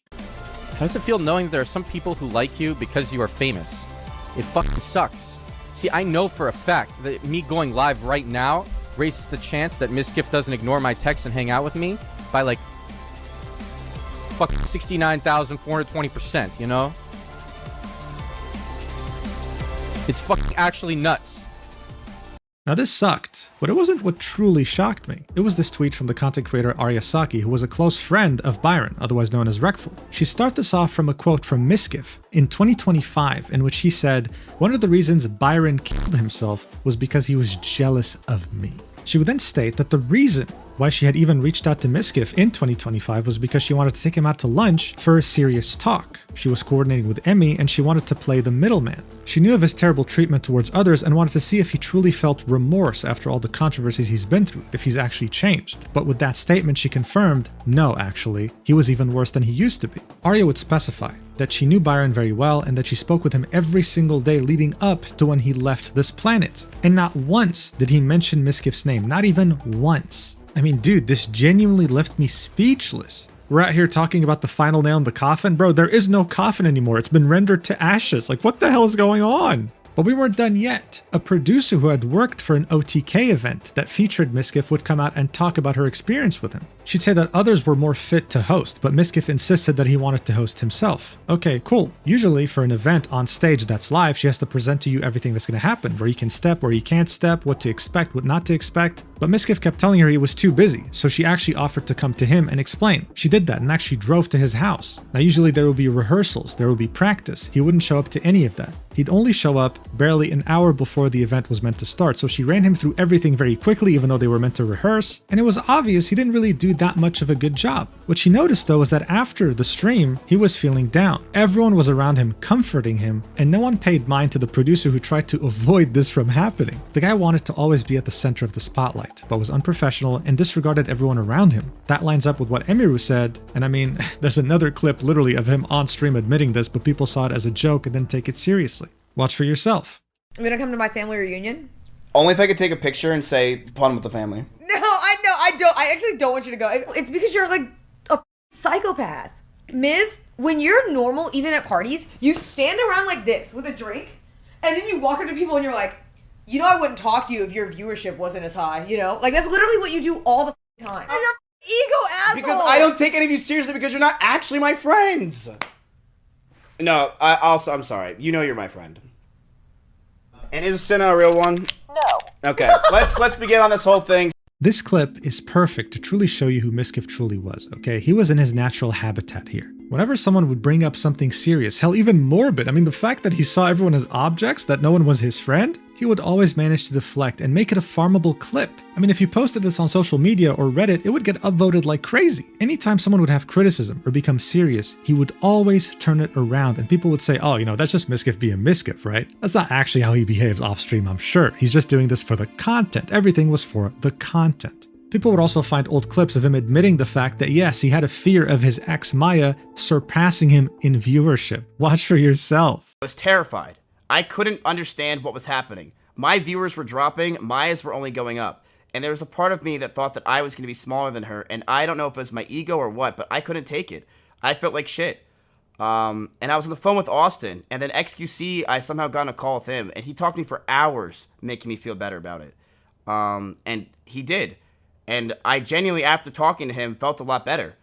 How does it feel knowing there are some people who like you because you are famous? It fucking sucks. See, I know for a fact that me going live right now raises the chance that Mizkif doesn't ignore my text and hang out with me by like fucking 69,420%, you know? It's fucking actually nuts. Now this sucked, but it wasn't what truly shocked me. It was this tweet from the content creator Arya Saki, who was a close friend of Byron, otherwise known as Reckful. She started this off from a quote from Mizkif in 2025, in which he said, "One of the reasons Byron killed himself was because he was jealous of me." She would then state that the reason why she had even reached out to Mizkif in 2025 was because she wanted to take him out to lunch for a serious talk. She was coordinating with Emmy and she wanted to play the middleman. She knew of his terrible treatment towards others and wanted to see if he truly felt remorse after all the controversies he's been through, if he's actually changed. But with that statement, she confirmed, no, actually, he was even worse than he used to be. Arya would specify that she knew Byron very well and that she spoke with him every single day leading up to when he left this planet. And not once did he mention Mizkif's name, not even once. I mean, dude, this genuinely left me speechless. We're out here talking about the final nail in the coffin. Bro, there is no coffin anymore. It's been rendered to ashes. Like, what the hell is going on? But we weren't done yet. A producer who had worked for an OTK event that featured Mizkif would come out and talk about her experience with him. She'd say that others were more fit to host, but Mizkif insisted that he wanted to host himself. Okay, cool. Usually for an event on stage that's live, she has to present to you everything that's going to happen, where you can step, where you can't step, what to expect, what not to expect. But Mizkif kept telling her he was too busy, so she actually offered to come to him and explain. She did that and actually drove to his house. Now usually there would be rehearsals, there would be practice. He wouldn't show up to any of that. He'd only show up barely an hour before the event was meant to start, so she ran him through everything very quickly even though they were meant to rehearse, and it was obvious he didn't really do that much of a good job. What she noticed though was that after the stream, he was feeling down. Everyone was around him comforting him, and no one paid mind to the producer who tried to avoid this from happening. The guy wanted to always be at the center of the spotlight, but was unprofessional and disregarded everyone around him. That lines up with what Emiru said, and I mean, there's another clip literally of him on stream admitting this, but people saw it as a joke and didn't take it seriously. Watch for yourself. You gonna come to my family reunion? Only if I could take a picture and say fun with the family. No, I know, I don't. I actually don't want you to go. It's because you're like a psychopath. Miz, when you're normal, even at parties, you stand around like this with a drink, and then you walk up to people and you're like, you know, I wouldn't talk to you if your viewership wasn't as high, you know? Like, that's literally what you do all the time. You're an ego asshole. Because I don't take any of you seriously because you're not actually my friends. No, I'm sorry. You know you're my friend. And is Senna a real one? No. Okay, let's begin on this whole thing. This clip is perfect to truly show you who Mizkif truly was, okay? He was in his natural habitat here. Whenever someone would bring up something serious, hell, even morbid, I mean, the fact that he saw everyone as objects, that no one was his friend, he would always manage to deflect and make it a farmable clip. I mean, if you posted this on social media or Reddit, it would get upvoted like crazy. Anytime someone would have criticism or become serious, he would always turn it around and people would say, oh, you know, that's just Mizkif being Mizkif, right? That's not actually how he behaves off stream, I'm sure. He's just doing this for the content. Everything was for the content. People would also find old clips of him admitting the fact that yes, he had a fear of his ex Maya surpassing him in viewership. Watch for yourself. I was terrified. I couldn't understand what was happening. My viewers were dropping, Maya's were only going up. And there was a part of me that thought that I was going to be smaller than her, and I don't know if it was my ego or what, but I couldn't take it. I felt like shit. And I was on the phone with Austin, and then XQC, I somehow got on a call with him, and he talked to me for hours, making me feel better about it. And he did. And I genuinely, after talking to him, felt a lot better.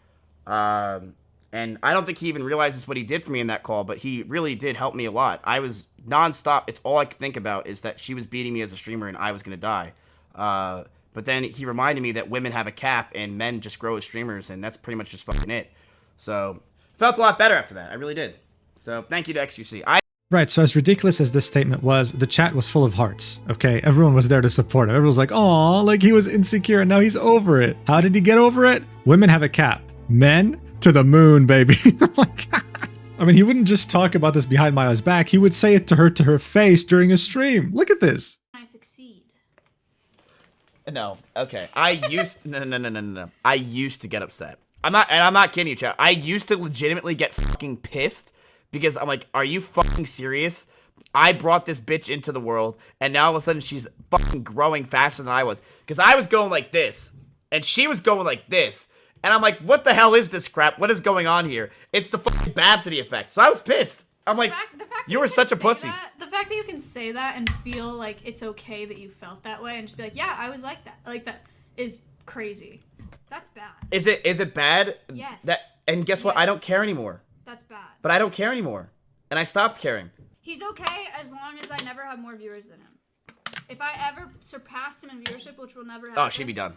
And I don't think he even realizes what he did for me in that call, but he really did help me a lot. I was nonstop. It's all I could think about is that she was beating me as a streamer and I was going to die. But then he reminded me that women have a cap and men just grow as streamers, and that's pretty much just fucking it. So felt a lot better after that. I really did. So thank you to XQC. Right, so as ridiculous as this statement was, the chat was full of hearts, okay? Everyone was there to support him. Everyone was like, aw, like he was insecure and now he's over it. How did he get over it? Women have a cap. Men to the moon, baby. I mean, he wouldn't just talk about this behind Maya's back. He would say it to her face during a stream. Look at this. I succeed. No, okay. No. I used to get upset. I'm not kidding you, chat. I used to legitimately get fucking pissed because I'm like, are you fucking serious? I brought this bitch into the world, and now all of a sudden she's fucking growing faster than I was. Because I was going like this, and she was going like this. And I'm like, what the hell is this crap? What is going on here? It's the fucking Babsity effect. So I was pissed. I'm like, you were such a pussy. The fact that you can say that and feel like it's okay that you felt that way and just be like, yeah, I was like that is crazy. That's bad. Is it bad? Yes. And guess what? I don't care anymore. That's bad. But I don't care anymore. And I stopped caring. He's okay as long as I never have more viewers than him. If I ever surpassed him in viewership, which will never happen. Oh, she'd be done.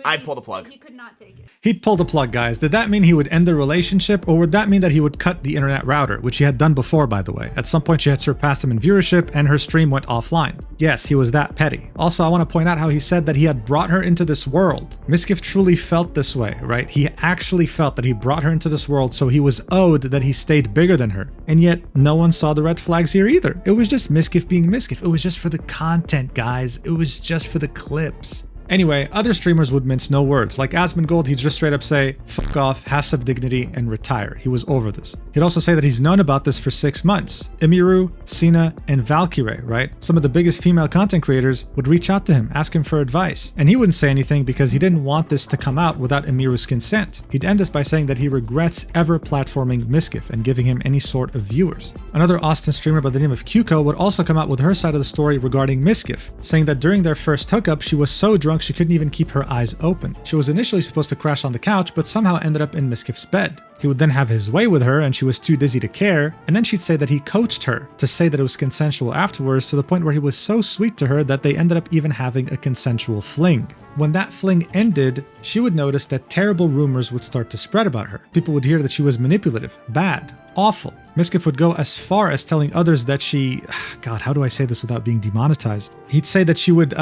I'd pull the plug. He could not take it. He'd pull the plug, guys. Did that mean he would end the relationship, or would that mean that he would cut the internet router, which he had done before, by the way? At some point, she had surpassed him in viewership, and her stream went offline. Yes, he was that petty. Also, I want to point out how he said that he had brought her into this world. Mizkif truly felt this way, right? He actually felt that he brought her into this world, so he was owed that he stayed bigger than her. And yet, no one saw the red flags here either. It was just Mizkif being Mizkif. It was just for the content, guys. It was just for the clips. Anyway, other streamers would mince no words. Like Asmongold, he'd just straight up say, fuck off, have some dignity, and retire. He was over this. He'd also say that he's known about this for 6 months. Emiru, Sina, and Valkyrie, right? Some of the biggest female content creators would reach out to him, ask him for advice. And he wouldn't say anything because he didn't want this to come out without Emiru's consent. He'd end this by saying that he regrets ever platforming Mizkif and giving him any sort of viewers. Another Austin streamer by the name of Kyuko would also come out with her side of the story regarding Mizkif, saying that during their first hookup, she was so drunk she couldn't even keep her eyes open. She was initially supposed to crash on the couch, but somehow ended up in Mizkif's bed. He would then have his way with her, and she was too dizzy to care, and then she'd say that he coached her to say that it was consensual afterwards, to the point where he was so sweet to her that they ended up even having a consensual fling. When that fling ended, she would notice that terrible rumors would start to spread about her. People would hear that she was manipulative, bad, awful. Mizkif would go as far as telling others that she... God, how do I say this without being demonetized? He'd say that she would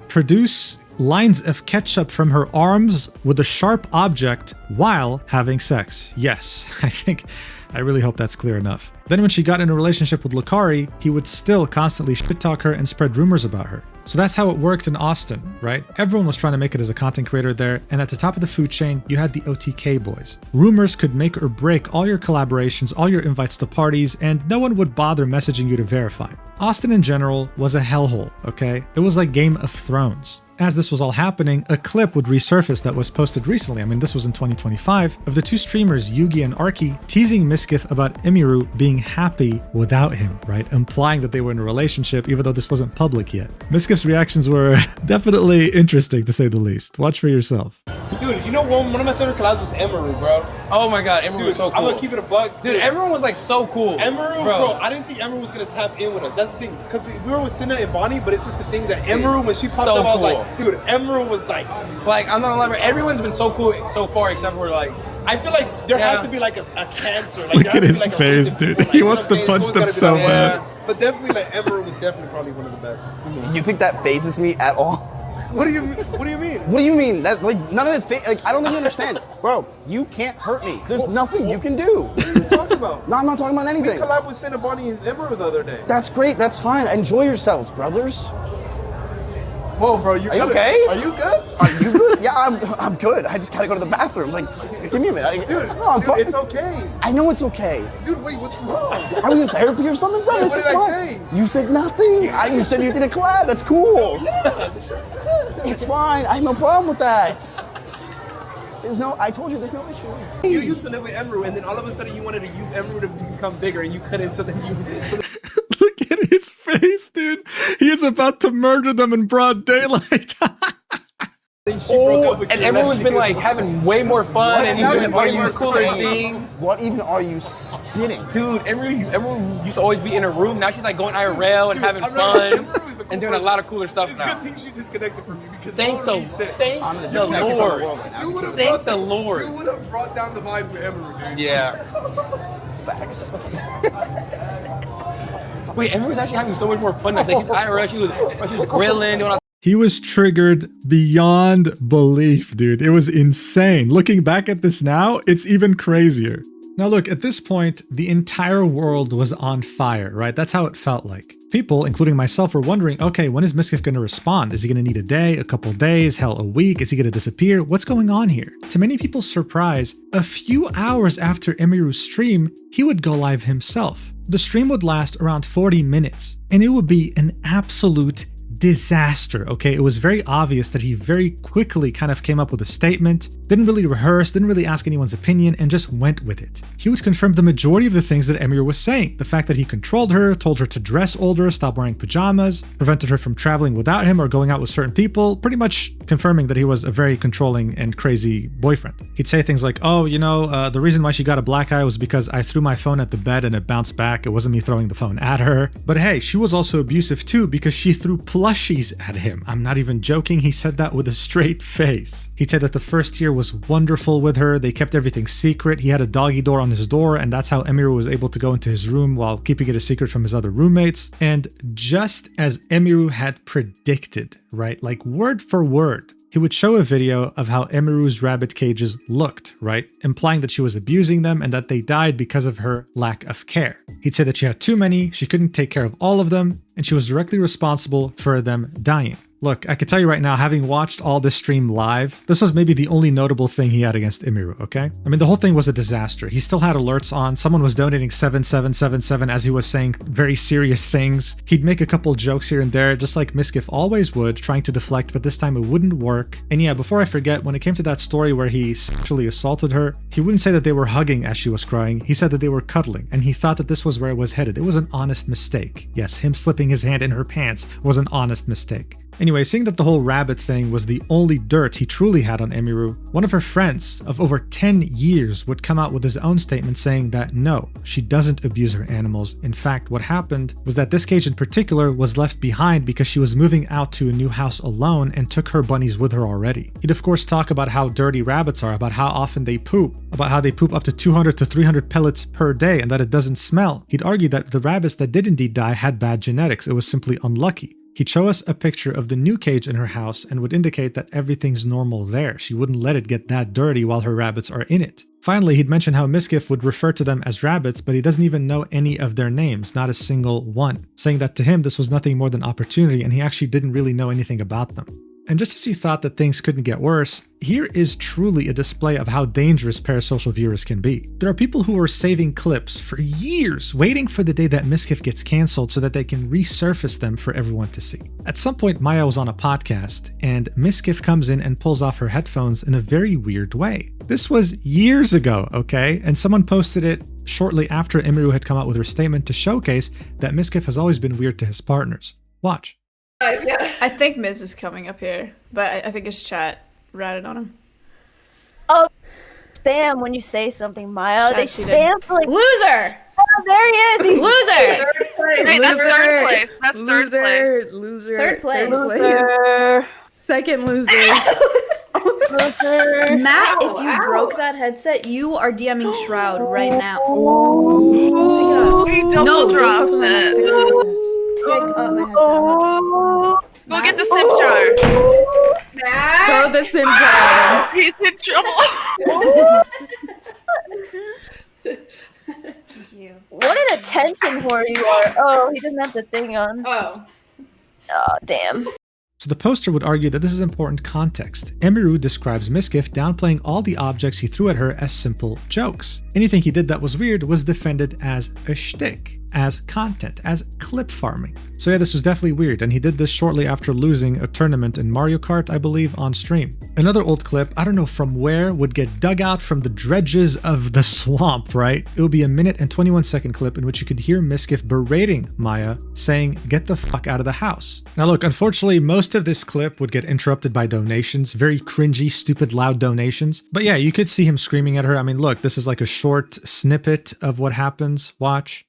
produce lines of ketchup from her arms with a sharp object while having sex. Yes, I really hope that's clear enough. Then when she got in a relationship with Lucari, he would still constantly shit-talk her and spread rumors about her. So that's how it worked in Austin, right? Everyone was trying to make it as a content creator there, and at the top of the food chain, you had the OTK boys. Rumors could make or break all your collaborations, all your invites to parties, and no one would bother messaging you to verify. Austin in general was a hellhole, okay? It was like Game of Thrones. As this was all happening, a clip would resurface that was posted recently, I mean this was in 2025, of the two streamers Yugi and Arki teasing Mizkif about Emiru being happy without him, right? Implying that they were in a relationship even though this wasn't public yet. Mizkif's reactions were definitely interesting to say the least. Watch for yourself. Dude, you know one of my favorite collabs was Emiru, bro. Oh my god, Emiru was so cool. I'm gonna keep it a buck. Dude, everyone was like so cool. Emiru, bro, I didn't think Emiru was gonna tap in with us. That's the thing, because we were with Sina and Bonnie, but it's just the thing that Emiru, when she popped up, I was like, dude, Emiru was like, I'm not gonna lie, everyone's been so cool so far, except for like, I feel like there has to be like a cancer. Like, look at his face, dude. He wants to punch them so bad. But definitely, like Emiru was definitely probably one of the best. You think that phases me at all? What do you mean? What do you mean? What do you mean? That like none of this. Like I don't even understand, bro. You can't hurt me. There's nothing you can do. What are you talking about? No, I'm not talking about anything. We collabed with Sina, Bonnie, and Emiru the other day. That's great. That's fine. Enjoy yourselves, brothers. Whoa, bro, are you okay? Are you good? Are you good? Yeah, I'm good. I just gotta go to the bathroom. Like, give me a minute. Dude, I'm fine. it's okay. I know it's okay. Dude, wait, what's wrong? Are we in therapy or something, bro? Yeah, what did I say? You said nothing. You said you did a collab. That's cool. Yeah, it's fine. I have no problem with that. I told you there's no issue. You used to live with Emiru, and then all of a sudden you wanted to use Emiru to become bigger, and you couldn't, so then you... Look at his face, dude. He is about to murder them in broad daylight. and everyone's been like having way more fun and doing way more cooler things. What even are you spitting? Dude, Emiru used to always be in her room. Now she's like going IRL and having fun and doing a lot of cooler stuff now. It's a good thing she disconnected from you because thank the Lord. Thank the Lord. You would have brought down the vibes with Emiru, dude. Yeah. Facts. Wait, Emiru's actually having so much more fun now. Like, she's IRL, she was grilling, doing all. He was triggered beyond belief, dude. It was insane. Looking back at this now, it's even crazier. Now look, at this point, the entire world was on fire, right? That's how it felt like. People, including myself, were wondering, okay, when is Mizkif going to respond? Is he going to need a day, a couple days, hell, a week? Is he going to disappear? What's going on here? To many people's surprise, a few hours after Emiru's stream, he would go live himself. The stream would last around 40 minutes, and it would be an absolute disaster, okay? It was very obvious that he very quickly kind of came up with a statement, didn't really rehearse, didn't really ask anyone's opinion, and just went with it. He would confirm the majority of the things that Emiru was saying. The fact that he controlled her, told her to dress older, stop wearing pajamas, prevented her from traveling without him or going out with certain people, pretty much confirming that he was a very controlling and crazy boyfriend. He'd say things like, oh, the reason why she got a black eye was because I threw my phone at the bed and it bounced back. It wasn't me throwing the phone at her. But hey, she was also abusive too because she threw plushies at him. I'm not even joking. He said that with a straight face. He'd say that the first year was wonderful with her. They kept everything secret. He had a doggy door on his door, and that's how Emiru was able to go into his room while keeping it a secret from his other roommates. And just as Emiru had predicted, right? Like word for word, he would show a video of how Emiru's rabbit cages looked, right? Implying that she was abusing them and that they died because of her lack of care. He'd say that she had too many, she couldn't take care of all of them, and she was directly responsible for them dying. Look, I can tell you right now, having watched all this stream live, this was maybe the only notable thing he had against Emiru, okay? I mean, the whole thing was a disaster. He still had alerts on. Someone was donating 7777 as he was saying very serious things. He'd make a couple jokes here and there, just like Mizkif always would, trying to deflect, but this time it wouldn't work. And yeah, before I forget, when it came to that story where he sexually assaulted her, he wouldn't say that they were hugging as she was crying. He said that they were cuddling, and he thought that this was where it was headed. It was an honest mistake. Yes, him slipping his hand in her pants was an honest mistake. Anyway, seeing that the whole rabbit thing was the only dirt he truly had on Emiru, one of her friends of over 10 years would come out with his own statement saying that no, she doesn't abuse her animals. In fact, what happened was that this cage in particular was left behind because she was moving out to a new house alone and took her bunnies with her already. He'd of course talk about how dirty rabbits are, about how often they poop, about how they poop up to 200 to 300 pellets per day and that it doesn't smell. He'd argue that the rabbits that did indeed die had bad genetics. It was simply unlucky. He'd show us a picture of the new cage in her house and would indicate that everything's normal there. She wouldn't let it get that dirty while her rabbits are in it. Finally, he'd mention how Mizkif would refer to them as rabbits, but he doesn't even know any of their names, not a single one, saying that to him this was nothing more than opportunity and he actually didn't really know anything about them. And just as you thought that things couldn't get worse, here is truly a display of how dangerous parasocial viewers can be. There are people who are saving clips for years, waiting for the day that Mizkif gets cancelled so that they can resurface them for everyone to see. At some point, Maya was on a podcast, and Mizkif comes in and pulls off her headphones in a very weird way. This was years ago, okay? And someone posted it shortly after Emiru had come out with her statement to showcase that Mizkif has always been weird to his partners. Watch. I think Miz is coming up here, but I think his chat ratted on him. Oh, spam when you say something, Maya. Chat they cheated. spam for like... Loser! Oh, there he is! He's Loser! Third place. Hey, that's third place. That's third place. Loser. Third place. Loser. Second loser. Loser. Matt, if you broke that headset, you are DMing Shroud right now. Oh. We double dropped it. Pick up my headset. Go get the SIM jar. Matt. Throw the SIM jar. He's in trouble. Thank you. What an attention whore you are. Oh, he doesn't have the thing on. Oh. Oh, damn. So the poster would argue that this is important context. Emiru describes Mizkif downplaying all the objects he threw at her as simple jokes. Anything he did that was weird was defended as a shtick, as content, as clip farming. So yeah, this was definitely weird, and he did this shortly after losing a tournament in Mario Kart, I believe, on stream. Another old clip, I don't know from where, would get dug out from the dredges of the swamp, right? It would be a 1 and 21-second clip in which you could hear Mizkif berating Maya, saying, "Get the fuck out of the house." Now look, unfortunately, most of this clip would get interrupted by donations, very cringy, stupid, loud donations. But yeah, you could see him screaming at her. I mean, look, this is like a short snippet of what happens. Watch.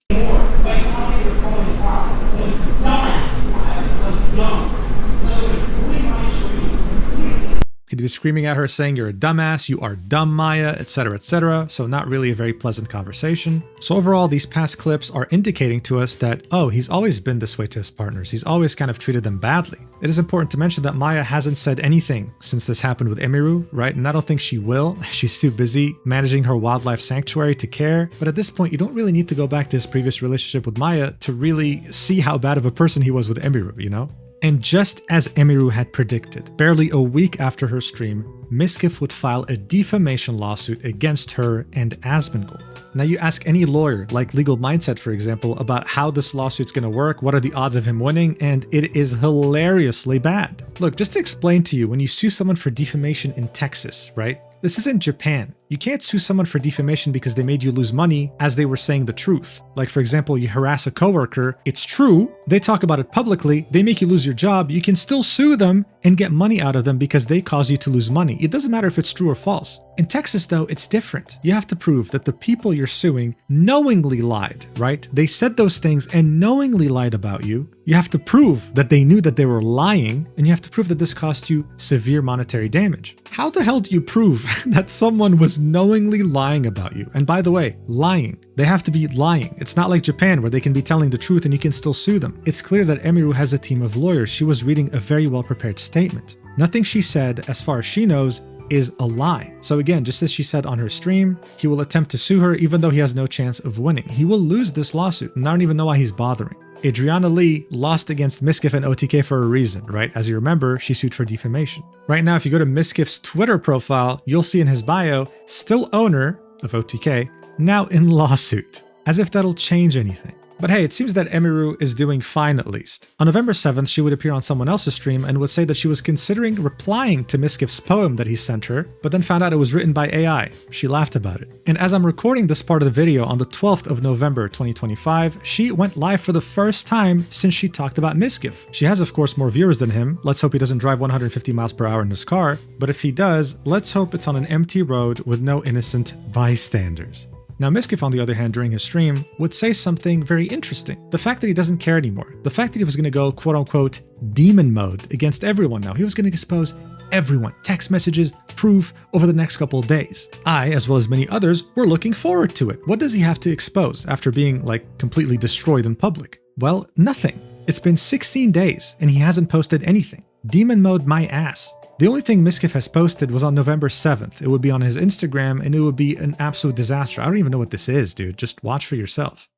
He'd be screaming at her saying, "You're a dumbass, you are dumb, Maya," etc., etc. So not really a very pleasant conversation. So overall, these past clips are indicating to us that, oh, he's always been this way to his partners. He's always kind of treated them badly. It is important to mention that Maya hasn't said anything since this happened with Emiru, right? And I don't think she will. She's too busy managing her wildlife sanctuary to care. But at this point, you don't really need to go back to his previous relationship with Maya to really see how bad of a person he was with Emiru, you know? And just as Emiru had predicted, barely a week after her stream, Mizkif would file a defamation lawsuit against her and Asmongold. Now you ask any lawyer, like Legal Mindset for example, about how this lawsuit's gonna work, what are the odds of him winning, and it is hilariously bad. Look, just to explain to you, when you sue someone for defamation in Texas, right? This isn't Japan. You can't sue someone for defamation because they made you lose money as they were saying the truth. Like for example, you harass a coworker, it's true, they talk about it publicly, they make you lose your job, you can still sue them and get money out of them because they cause you to lose money. It doesn't matter if it's true or false. In Texas though, it's different. You have to prove that the people you're suing knowingly lied, right? They said those things and knowingly lied about you. You have to prove that they knew that they were lying, and you have to prove that this cost you severe monetary damage. How the hell do you prove that someone was knowingly lying about you? And by the way, lying. They have to be lying. It's not like Japan where they can be telling the truth and you can still sue them. It's clear that Emiru has a team of lawyers. She was reading a very well-prepared statement. Nothing she said, as far as she knows, is a lie. So again, just as she said on her stream, he will attempt to sue her even though he has no chance of winning. He will lose this lawsuit, and I don't even know why he's bothering. Adriana Lee lost against Mizkif and OTK for a reason, right? As you remember, she sued for defamation. Right now, if you go to Mizkif's Twitter profile, you'll see in his bio, still owner of OTK, now in lawsuit. As if that'll change anything. But hey, it seems that Emiru is doing fine at least. On November 7th, she would appear on someone else's stream and would say that she was considering replying to Mizkif's poem that he sent her, but then found out it was written by AI. She laughed about it. And as I'm recording this part of the video on the 12th of November 2025, she went live for the first time since she talked about Mizkif. She has of course more viewers than him. Let's hope he doesn't drive 150 miles per hour in his car, but if he does, let's hope it's on an empty road with no innocent bystanders. Now Mizkif, on the other hand, during his stream, would say something very interesting. The fact that he doesn't care anymore. The fact that he was going to go quote-unquote demon mode against everyone now. He was going to expose everyone. Text messages, proof, over the next couple of days. I, as well as many others, were looking forward to it. What does he have to expose after being, like, completely destroyed in public? Well, nothing. It's been 16 days, and he hasn't posted anything. Demon mode my ass. The only thing Mizkif has posted was on November 7th. It would be on his Instagram, and it would be an absolute disaster. I don't even know what this is, dude. Just watch for yourself.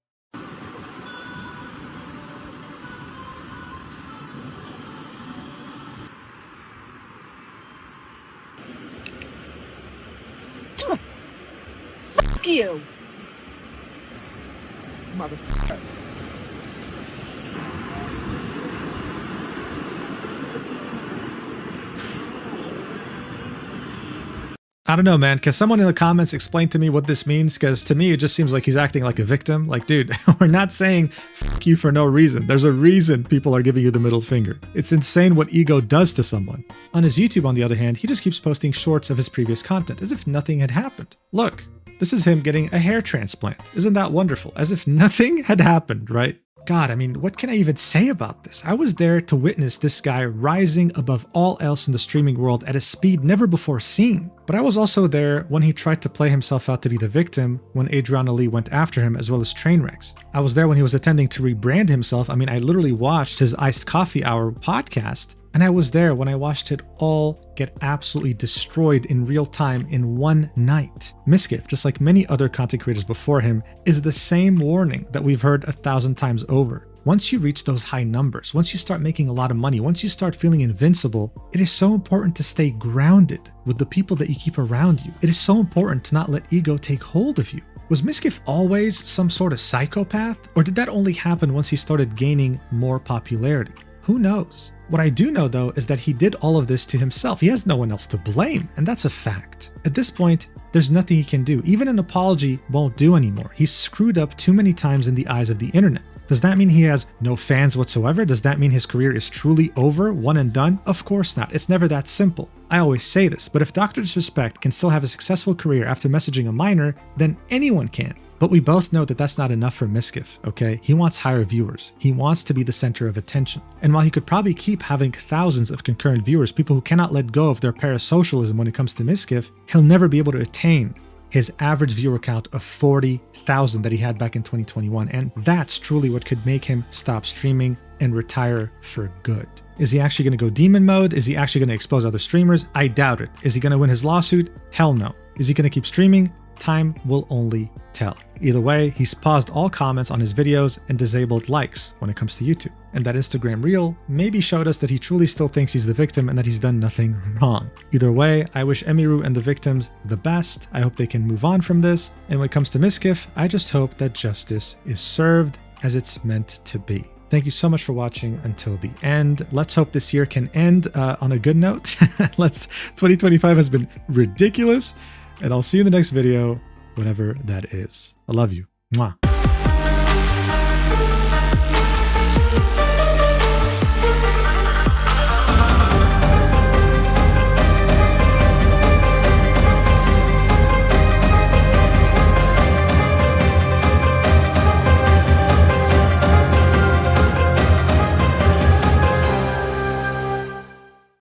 Fuck you, motherfucker. I don't know, man. Can someone in the comments explain to me what this means? Because to me, it just seems like he's acting like a victim. Like, dude, we're not saying fuck you for no reason. There's a reason people are giving you the middle finger. It's insane what ego does to someone. On his YouTube, on the other hand, he just keeps posting shorts of his previous content as if nothing had happened. Look, this is him getting a hair transplant. Isn't that wonderful? As if nothing had happened, right? God, I mean, what can I even say about this? I was there to witness this guy rising above all else in the streaming world at a speed never before seen. But I was also there when he tried to play himself out to be the victim when Adriana Lee went after him, as well as Trainwrecks. I was there when he was attempting to rebrand himself. I mean, I literally watched his Iced Coffee Hour podcast, and I was there when I watched it all get absolutely destroyed in real time in one night. Mizkif, just like many other content creators before him, is the same warning that we've heard 1,000 times over. Once you reach those high numbers, once you start making a lot of money, once you start feeling invincible, it is so important to stay grounded with the people that you keep around you. It is so important to not let ego take hold of you. Was Mizkif always some sort of psychopath? Or did that only happen once he started gaining more popularity? Who knows? What I do know though is that he did all of this to himself. He has no one else to blame, and that's a fact. At this point, there's nothing he can do. Even an apology won't do anymore. He's screwed up too many times in the eyes of the internet. Does that mean he has no fans whatsoever? Does that mean his career is truly over, one and done? Of course not. It's never that simple. I always say this, but if Dr. Disrespect can still have a successful career after messaging a minor, then anyone can. But we both know that that's not enough for Mizkif, okay? He wants higher viewers. He wants to be the center of attention. And while he could probably keep having thousands of concurrent viewers, people who cannot let go of their parasocialism when it comes to Mizkif, he'll never be able to attain his average viewer count of 40,000 that he had back in 2021. And that's truly what could make him stop streaming and retire for good. Is he actually going to go demon mode? Is he actually going to expose other streamers? I doubt it. Is he going to win his lawsuit? Hell no. Is he going to keep streaming? Time will only tell. Either way, he's paused all comments on his videos and disabled likes when it comes to YouTube. And that Instagram reel maybe showed us that he truly still thinks he's the victim and that he's done nothing wrong. Either way, I wish Emiru and the victims the best. I hope they can move on from this. And when it comes to Mizkif, I just hope that justice is served as it's meant to be. Thank you so much for watching until the end. Let's hope this year can end on a good note. 2025 has been ridiculous. And I'll see you in the next video, whenever that is. I love you. Mwah.